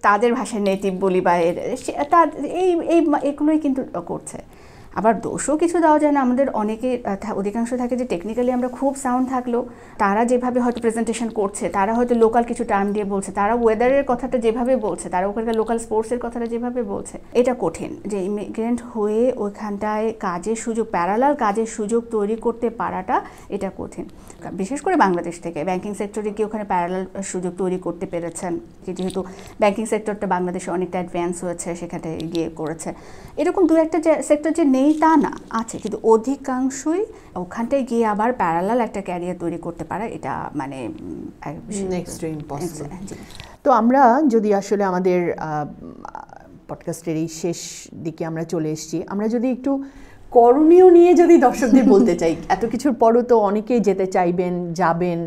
Speaker 3: তাদের ভাষায় নেটিভ বলি বা এগুলোই কিন্তু করছে। আবার দোষও কিছু দেওয়া যায় না, আমাদের অনেকে অধিকাংশ থাকে যে টেকনিক্যালি আমরা খুব সাউন্ড থাকলেও তারা যেভাবে হয়তো প্রেজেন্টেশন করছে, তারা হয়তো লোকাল কিছু টার্ম দিয়ে বলছে, তারা ওয়েদারের কথাটা যেভাবে বলছে, তারা ওখানকার লোকাল স্পোর্টসের কথাটা যেভাবে বলছে, এটা কঠিন যে ইমিগ্রেন্ট হয়ে ওইখানটায় কাজের সুযোগ, প্যারালাল কাজের সুযোগ তৈরি করতে পারাটা এটা কঠিন। বিশেষ করে বাংলাদেশ থেকে ব্যাংকিং সেক্টরে গিয়ে ওখানে প্যারালাল সুযোগ তৈরি করতে পেরেছেন, যেহেতু ব্যাংকিং সেক্টরটা বাংলাদেশে অনেকটা অ্যাডভান্স হয়েছে, সেখানে গিয়ে করেছে। এরকম দু একটা সেক্টর যে নেই তা না, আছে, কিন্তু অধিকাংশই ওখানটায় গিয়ে আবার প্যারালাল একটা ক্যারিয়ার তৈরি করতে পারে, এটা মানে
Speaker 2: নেক্সট টু ইম্পসিবল। তো আমরা যদি আসলে আমাদের পডকাস্টের এই শেষ দিকে আমরা চলে এসেছি, আমরা যদি একটু করণীয় নিয়ে যদি দর্শকদের বলতে চাই, এত কিছুর পরও তো অনেকেই যেতে চাইবেন, যাবেন,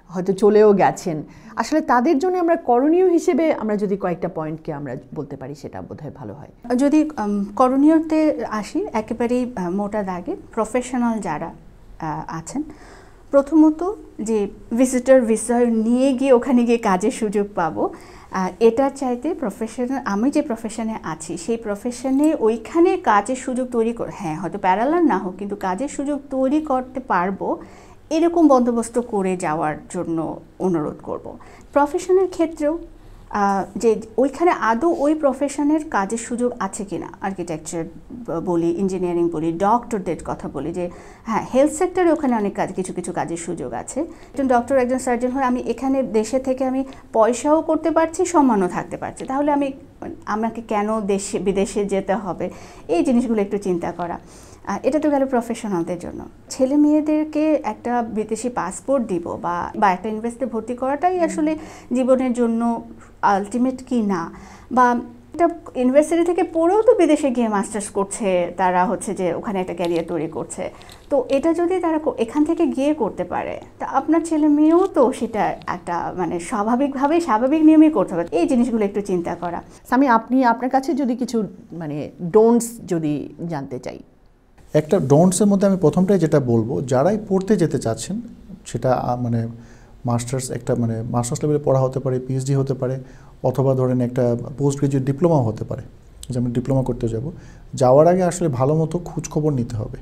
Speaker 2: হয়তো চলেও গেছেন, আসলে তাদের জন্য আমরা করণীয় হিসেবে আমরা যদি কয়েকটা পয়েন্টকে আমরা বলতে পারি সেটা বোধহয় ভালো হয়।
Speaker 3: যদি করণীয়তে আসি, একেবারেই মোটা দাগে প্রফেশনাল যারা আছেন, প্রথমত যে ভিজিটর ভিসা নিয়ে গিয়ে ওখানে গিয়ে কাজের সুযোগ পাবো, এটার চাইতে প্রফেশনাল, আমি যে প্রফেশনে আছি সেই প্রফেশনে ওইখানে কাজের সুযোগ তৈরি করে, হ্যাঁ হয়তো প্যারালাল না হোক কিন্তু কাজের সুযোগ তৈরি করতে পারবো, এরকম বন্দোবস্ত করে যাওয়ার জন্য অনুরোধ করব। প্রফেশনের ক্ষেত্রেও যে ওইখানে আদৌ ওই প্রফেশনের কাজের সুযোগ আছে কিনা, আর্কিটেকচার বলি, ইঞ্জিনিয়ারিং বলি, ডক্টরদের কথা বলি, যে হ্যাঁ হেলথ সেক্টরে ওখানে অনেক কাজ, কিছু কিছু কাজের সুযোগ আছে। একজন ডক্টর, একজন সার্জন হয়ে আমি এখানে দেশে থেকে আমি পয়সাও করতে পারছি, সম্মানও থাকতে পারছি, তাহলে আমাকে কেন বিদেশে যেতে হবে, এই জিনিসগুলো একটু চিন্তা করা। এটা তো গেল প্রফেশনালদের জন্য। ছেলে মেয়েদেরকে একটা বিদেশি পাসপোর্ট দিব বা একটা ইউনিভার্সিটিতে ভর্তি করাটাই আসলে জীবনের জন্য আলটিমেট কি না, বা একটা ইউনিভার্সিটি থেকে পড়েও তো বিদেশে গিয়ে মাস্টার্স করছে, তারা হচ্ছে যে ওখানে একটা ক্যারিয়ার তৈরি করছে, তো এটা যদি তারা এখান থেকে গিয়ে করতে পারে, তা আপনার ছেলে মেয়েও তো সেটা একটা মানে স্বাভাবিকভাবে স্বাভাবিক নিয়মেই করতে হবে। এই জিনিসগুলো একটু চিন্তা করা।
Speaker 2: আমি আপনার কাছে যদি কিছু মানে ডোন্টস যদি জানতে চাই,
Speaker 1: একটা ডোন্টসের মধ্যে আমি প্রথমটাই যেটা বলবো, যারাই পড়তে যেতে চাচ্ছেন, সেটা মানে মাস্টার্স, একটা মানে মাস্টার্স লেভেলে পড়া হতে পারে, পিএইচডি হতে পারে, অথবা ধরেন একটা পোস্ট গ্রাজুয়েট ডিপ্লোমাও হতে পারে, যে আমি ডিপ্লোমা করতে যাব, যাওয়ার আগে আসলে ভালো মতো খোঁজখবর নিতে হবে।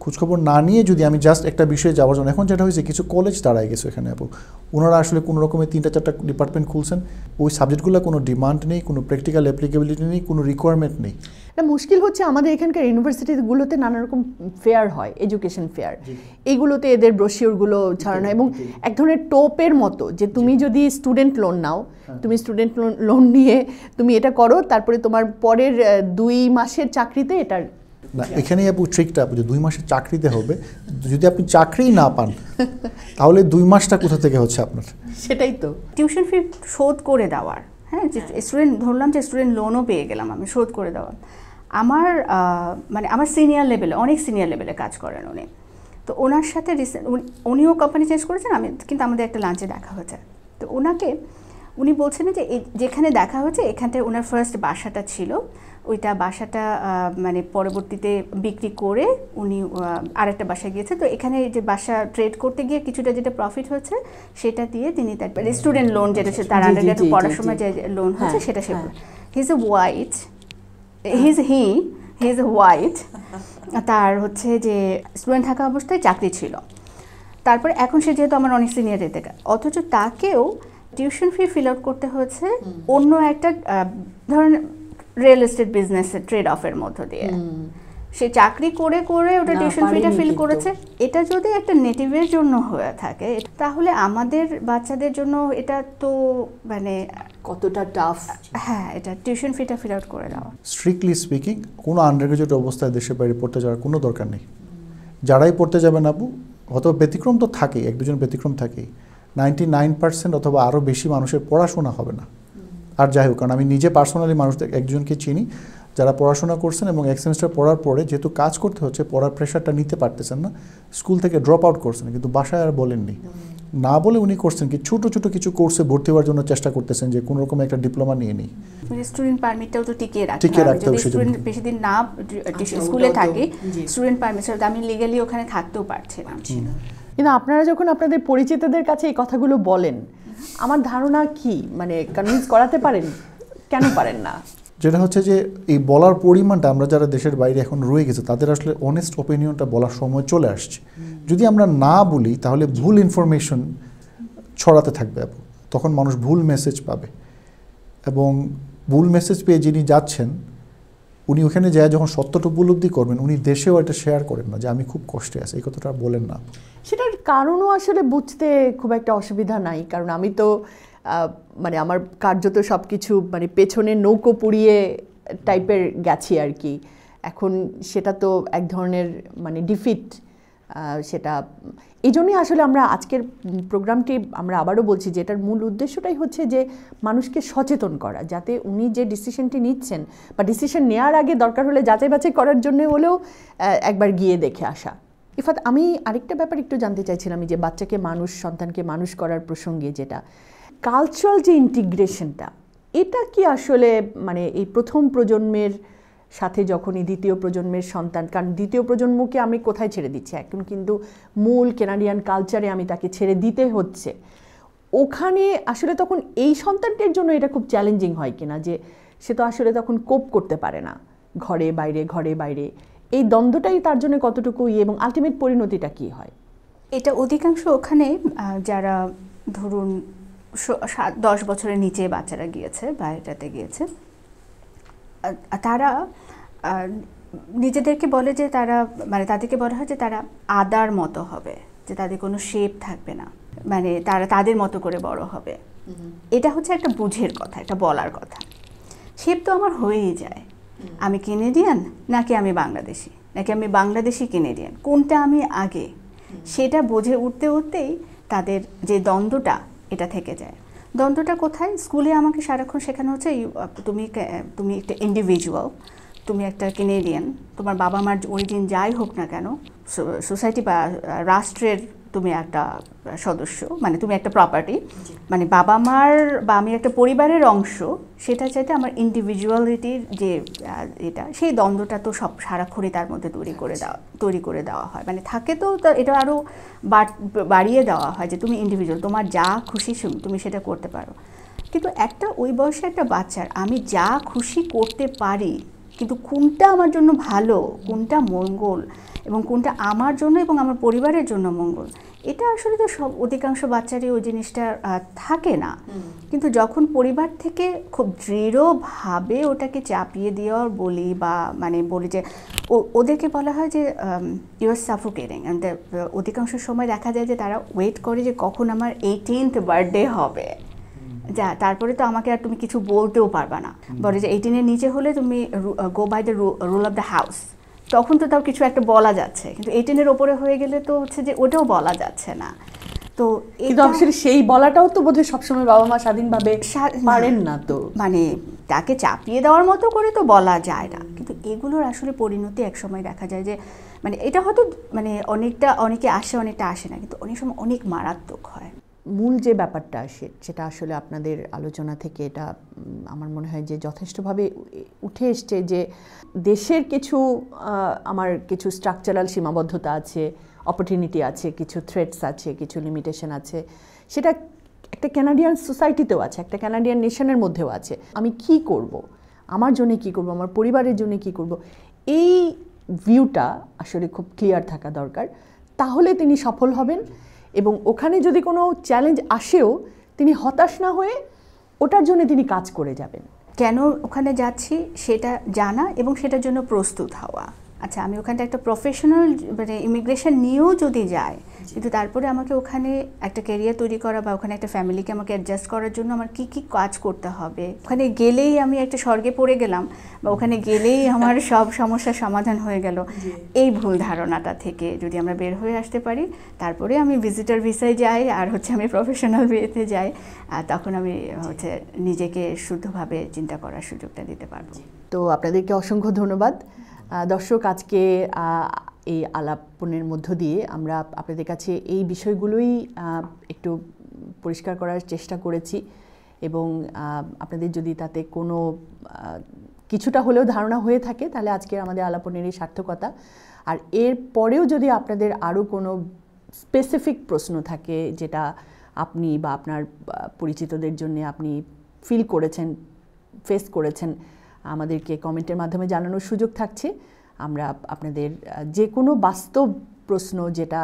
Speaker 1: খোঁজখবর না নিয়ে যদি আমি জাস্ট একটা বিষয়ে যাওয়ার জন্য, এখন যেটা হয়েছে কিছু কলেজ দাঁড়ায় গেছে এখানে, ওনারা আসলে কোনো রকমের 3-4টা ডিপার্টমেন্ট খুলছেন, ওই সাবজেক্টগুলো কোনো ডিমান্ড নেই, কোনো প্র্যাকটিক্যাল অ্যাপ্লিকেবিলিটি নেই, কোনো রিকোয়ারমেন্ট নেই।
Speaker 2: না, মুশকিল হচ্ছে আমাদের এখানকার ইউনিভার্সিটিগুলোতে নানা রকম ফেয়ার হয়, এডুকেশন ফেয়ার, এইগুলোতে এদের ব্রোশিওরগুলো ছাড়ানো হয়, এবং এক ধরনের টোপের মতো যে তুমি যদি স্টুডেন্ট লোন নাও, তুমি স্টুডেন্ট লোন নিয়ে তুমি এটা করো, তারপরে তোমার পরের 2 মাসের চাকরিতে এটার
Speaker 1: না, এখানেই আপু ট্রিকটা, যে 2 মাসের চাকরিতে হবে, যদি আপনি চাকরিই না পান তাহলে 2 মাসটা কোথা থেকে হচ্ছে আপনার?
Speaker 2: সেটাই তো
Speaker 3: টিউশন ফি শোধ করে দেওয়ার, হ্যাঁ, যে স্টুডেন্ট ধরলাম যে স্টুডেন্ট লোনও পেয়ে গেলাম আমি, শোধ করে দেওয়ার। আমার সিনিয়র লেভেলে, অনেক সিনিয়র লেভেলে কাজ করেন উনি, তো ওনার সাথে উনিও কোম্পানি চেঞ্জ করেছেন, কিন্তু আমাদের একটা লাঞ্চে দেখা হয়েছে, তো উনি বলছেন যে যেখানে দেখা হয়েছে এখানটায় ওনার ফার্স্ট বাসাটা ছিল, ওইটা বাসাটা মানে পরবর্তীতে বিক্রি করে উনি আরেকটা বাসায় গিয়েছে, তো এখানে যে বাসা ট্রেড করতে গিয়ে কিছুটা যেটা প্রফিট হয়েছে সেটা দিয়ে তিনি তার স্টুডেন্ট লোন, যেটা তার আন্ডারগ্রেড পড়ার সময় যে লোন হয়েছে সেটা সে, হি ইজ এ হোয়াইট, তার হচ্ছে যে স্টুডেন্ট থাকা অবস্থায় চাকরি ছিল, তারপরে এখন সে যেহেতু আমার অনেক সিনিয়র রেতে, অথচ তাকেও টিউশন ফি ফিল আউট করতে হয়েছে অন্য একটা ধরেন রিয়েল এস্টেট বিজনেসের ট্রেড অফের মধ্য দিয়ে, সে চাকরি করে করে ওটা টিউশন ফিটা ফিল করেছে। এটা যদি একটা নেটিভের জন্য হয়ে থাকে, তাহলে আমাদের বাচ্চাদের জন্য এটা তো মানে
Speaker 2: কতটা টাফ।
Speaker 3: হ্যাঁ, এটা টিউশন ফিটা ফিল আউট করে দেওয়া।
Speaker 1: স্ট্রিক্টলি স্পিকিং, কোনো আন্ডারগ্রাজুয়েট অবস্থায় দেশের বাইরে পড়তে যাওয়ার কোনো দরকার নেই। যারাই পড়তে যাবেন আপু, হয়তো ব্যতিক্রম তো থাকেই, 1-2জন ব্যতিক্রম থাকেই, 99% অথবা আরও বেশি মানুষের পড়াশোনা হবে না। আর যাই হোক, কারণ আমি নিজে পার্সোনালি মানুষদের একজনকে চিনি যারা পড়াশোনা করছেন এবং 1 সেমিস্টার পড়ার পরে যেহেতু কাজ করতে হচ্ছে, পড়ার প্রেশারটা নিতে পারতেছেন না, স্কুল থেকে ড্রপ আউট করছেন, কিন্তু বাসায় আর বলেননি, না বলে উনি করছেন কি ছোট ছোট কিছু কোর্সে ভর্তি হওয়ার জন্য চেষ্টা করতেছেন, যে কোনো রকম একটা ডিপ্লোমা নিয়ে নিই।
Speaker 3: স্টুডেন্ট পারমিটটাও তো টিকিয়ে রাখতে হবে, স্টুডেন্ট বেশি দিন না স্কুলে থাকে, স্টুডেন্ট পারমিট আমি লিগ্যালি ওখানে থাকতেও পারছি না।
Speaker 2: কিন্তু আপনারা যখন আপনাদের পরিচিতদের কাছে এই কথাগুলো বলেন, আমার ধারণা কি মানে কনভিন্স করাতে পারেন, কেন পারেন না?
Speaker 1: যেটা হচ্ছে যে এই বলার পরিমাণটা, আমরা যারা দেশের বাইরে এখন রয়ে গেছে তাদের আসলে অনেস্ট ওপিনিয়নটা বলার সময় চলে আসছে। যদি আমরা না বলি তাহলে ভুল ইনফরমেশন ছড়াতে থাকবে, তখন মানুষ ভুল মেসেজ পাবে, এবং ভুল মেসেজ পেয়ে যিনি যাচ্ছেন উনি ওখানে যায় যখন সত্যটা উপলব্ধি করবেন, উনি দেশেও এটা শেয়ার করেন না যে আমি খুব কষ্টে আছি, এই কথাটা বলেন না।
Speaker 2: সেটার কারণও আসলে বুঝতে খুব একটা অসুবিধা নাই, কারণ আমি তো মানে আমার কার্যত সব কিছু মানে পেছনে নৌকো পুড়িয়ে টাইপের গেছি আর কি, এখন সেটা তো এক ধরনের মানে ডিফিট। সেটা এই জন্যই আসলে আমরা আজকের প্রোগ্রামটি আমরা আবারও বলছি যে এটার মূল উদ্দেশ্যটাই হচ্ছে যে মানুষকে সচেতন করা, যাতে উনি যে ডিসিশনটি নিচ্ছেন বা ডিসিশন নেওয়ার আগে দরকার হলে যাচাই বাছাই করার জন্য হলেও একবার গিয়ে দেখে আসা। ইফাত, আমি আরেকটা ব্যাপার একটু জানতে চাইছিলাম, যে বাচ্চাকে সন্তানকে মানুষ করার প্রসঙ্গে যেটা কালচারাল যে ইন্টিগ্রেশনটা, এটা কি আসলে মানে এই প্রথম প্রজন্মের সাথে যখনই দ্বিতীয় প্রজন্মের সন্তান, কারণ দ্বিতীয় প্রজন্মকে আমি কোথায় ছেড়ে দিচ্ছি, এখন কিন্তু মূল কানাডিয়ান কালচারে আমি তাকে ছেড়ে দিতে হচ্ছে, ওখানে আসলে তখন এই সন্তানটির জন্য এটা খুব চ্যালেঞ্জিং হয় কিনা, যে সে তো আসলে তখন কোপ করতে পারে না, ঘরে বাইরে এই দ্বন্দ্বটাই তার জন্য কতটুকু এবং আলটিমেট পরিণতিটা কি হয়?
Speaker 3: এটা অধিকাংশ ওখানে যারা ধরুন 10 বছরের নিচে বাচ্চারা গিয়েছে বা এটাতে গিয়েছে, তারা নিজেদেরকে বলে যে তারা মানে তাদেরকে বলা হয় যে তারা আদার মতো হবে, যে তাদের কোনো শেপ থাকবে না, মানে তারা তাদের মতো করে বড় হবে। এটা হচ্ছে একটা বুঝের কথা, একটা বলার কথা। শেপ তো আমার হয়েই যায়, আমি কেনেডিয়ান নাকি আমি বাংলাদেশি, নাকি আমি বাংলাদেশি কেনেডিয়ান, কোনটা আমি আগে, সেটা বুঝে উঠতেই তাদের যে দ্বন্দ্বটা এটা থেকে যায়। দ্বন্দ্বটা কোথায়? স্কুলে আমাকে সারাক্ষণ শেখানো হচ্ছে তুমি একটা ইন্ডিভিজুয়াল, তুমি একটা কেনেডিয়ান, তোমার বাবা মার অরিজিন যাই হোক না কেন, সোসাইটি বা রাষ্ট্রের তুমি একটা সদস্য, মানে তুমি একটা প্রপার্টি, মানে বাবা মার বা আমি একটা পরিবারের অংশ, সেটা চাইতে আমার ইন্ডিভিজুয়ালিটির যে এটা, সেই দ্বন্দ্বটা তো সব সারাক্ষণই তার মধ্যে তৈরি করে দেওয়া হয়, মানে থাকে তো এটা আরও বাড়িয়ে দেওয়া হয় যে তুমি ইন্ডিভিজুয়াল, তোমার যা খুশি তুমি সেটা করতে পারো। কিন্তু ওই বয়সে একটা বাচ্চার আমি যা খুশি করতে পারি, কিন্তু কোনটা আমার জন্য ভালো, কোনটা মঙ্গল এবং কোনটা আমার জন্য এবং আমার পরিবারের জন্য মঙ্গল, এটা আসলে তো অধিকাংশ বাচ্চারই ওই জিনিসটা থাকে না। কিন্তু যখন পরিবার থেকে খুব দৃঢ়ভাবে ওটাকে চাপিয়ে দেওয়ার বলি বা মানে বলি যে ওদেরকে বলা হয় যে ইউ আর সাফোকেটিং, অধিকাংশ সময় দেখা যায় যে তারা ওয়েট করে যে কখন আমার 18th বার্থডে হবে, তারপরে তো আমাকে আর তুমি কিছু বলতেও পারবা না, বলে যে 18-এর নিচে হলে তুমি go by the rule of the house, তখন তো তাও কিছু একটা বলা যাচ্ছে, কিন্তু 18-এর ওপরে হয়ে গেলে তো হচ্ছে যে ওটাও বলা যাচ্ছে না। তো
Speaker 2: আসলে সেই বলাটাও তো বোধহয় সবসময় বাবা মা স্বাধীনভাবে পারেন না, তো মানে
Speaker 3: তাকে চাপিয়ে দেওয়ার মতো করে তো বলা যায় না। কিন্তু এগুলোর আসলে পরিণতি একসময় দেখা যায় যে মানে এটা হয়তো মানে অনেকে আসে অনেকটা আসে না, কিন্তু অনেক সময় অনেক মারাত্মক হয়।
Speaker 2: মূল যে ব্যাপারটা আসে সেটা আসলে আপনাদের আলোচনা থেকে এটা আমার মনে হয় যে যথেষ্টভাবে উঠে এসছে যে দেশের আমার কিছু স্ট্রাকচারাল সীমাবদ্ধতা আছে, অপরচুনিটি আছে, কিছু থ্রেটস আছে, কিছু লিমিটেশন আছে, সেটা একটা কানাডিয়ান সোসাইটিতেও আছে, একটা কানাডিয়ান নেশনের মধ্যেও আছে। আমি কি করব, আমার জন্য কি করব, আমার পরিবারের জন্য কি করব, এই ভিউটা আসলে খুব ক্লিয়ার থাকা দরকার, তাহলে তিনি সফল হবেন। এবং ওখানে যদি কোনো চ্যালেঞ্জ আসেও তিনি হতাশ না হয়ে ওটার জন্য তিনি কাজ করে যাবেন।
Speaker 3: কেন ওখানে যাচ্ছি সেটা জানা এবং সেটার জন্য প্রস্তুত হওয়া। আচ্ছা, আমি ওখানটা একটা প্রফেশনাল মানে ইমিগ্রেশন নিয়েও যদি যাই, কিন্তু তারপরে আমাকে ওখানে একটা ক্যারিয়ার তৈরি করা বা ওখানে একটা ফ্যামিলিকে আমাকে অ্যাডজাস্ট করার জন্য আমার কি কি কাজ করতে হবে, ওখানে গেলেই আমি একটা স্বর্গে পড়ে গেলাম বা ওখানে গেলেই আমার সব সমস্যার সমাধান হয়ে গেল, এই ভুল ধারণাটা থেকে যদি আমরা বের হয়ে আসতে পারি, তারপরে আমি ভিজিটর ভিসায় যাই আর আমি প্রফেশনাল ওয়েতে যাই, তখন আমি নিজেকে শুদ্ধভাবে চিন্তা করার সুযোগটা দিতে পারবো।
Speaker 2: তো আপনাদেরকে অসংখ্য ধন্যবাদ। দর্শক, আজকে এই আলাপনের মধ্য দিয়ে আমরা আপনাদের কাছে এই বিষয়গুলোই একটু পরিষ্কার করার চেষ্টা করেছি এবং আপনাদের যদি তাতে কোনো কিছুটা হলেও ধারণা হয়ে থাকে তাহলে আজকের আমাদের আলাপনেরই সার্থকতা। আর এর পরেও যদি আপনাদের আরও কোনো স্পেসিফিক প্রশ্ন থাকে যেটা আপনি বা আপনার পরিচিতদের জন্য আপনি ফিল করেছেন, ফেস করেছেন, আমাদেরকে কমেন্টের মাধ্যমে জানানোর সুযোগ থাকছে। আমরা আপনাদের যে কোনো বাস্তব প্রশ্ন যেটা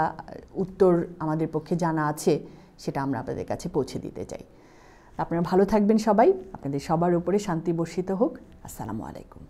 Speaker 2: উত্তর আমাদের পক্ষে জানা আছে সেটা আমরা আপনাদের কাছে পৌঁছে দিতে চাই। আপনারা ভালো থাকবেন সবাই, আপনাদের সবার উপরে শান্তি বর্ষিত হোক। আসসালামু আলাইকুম।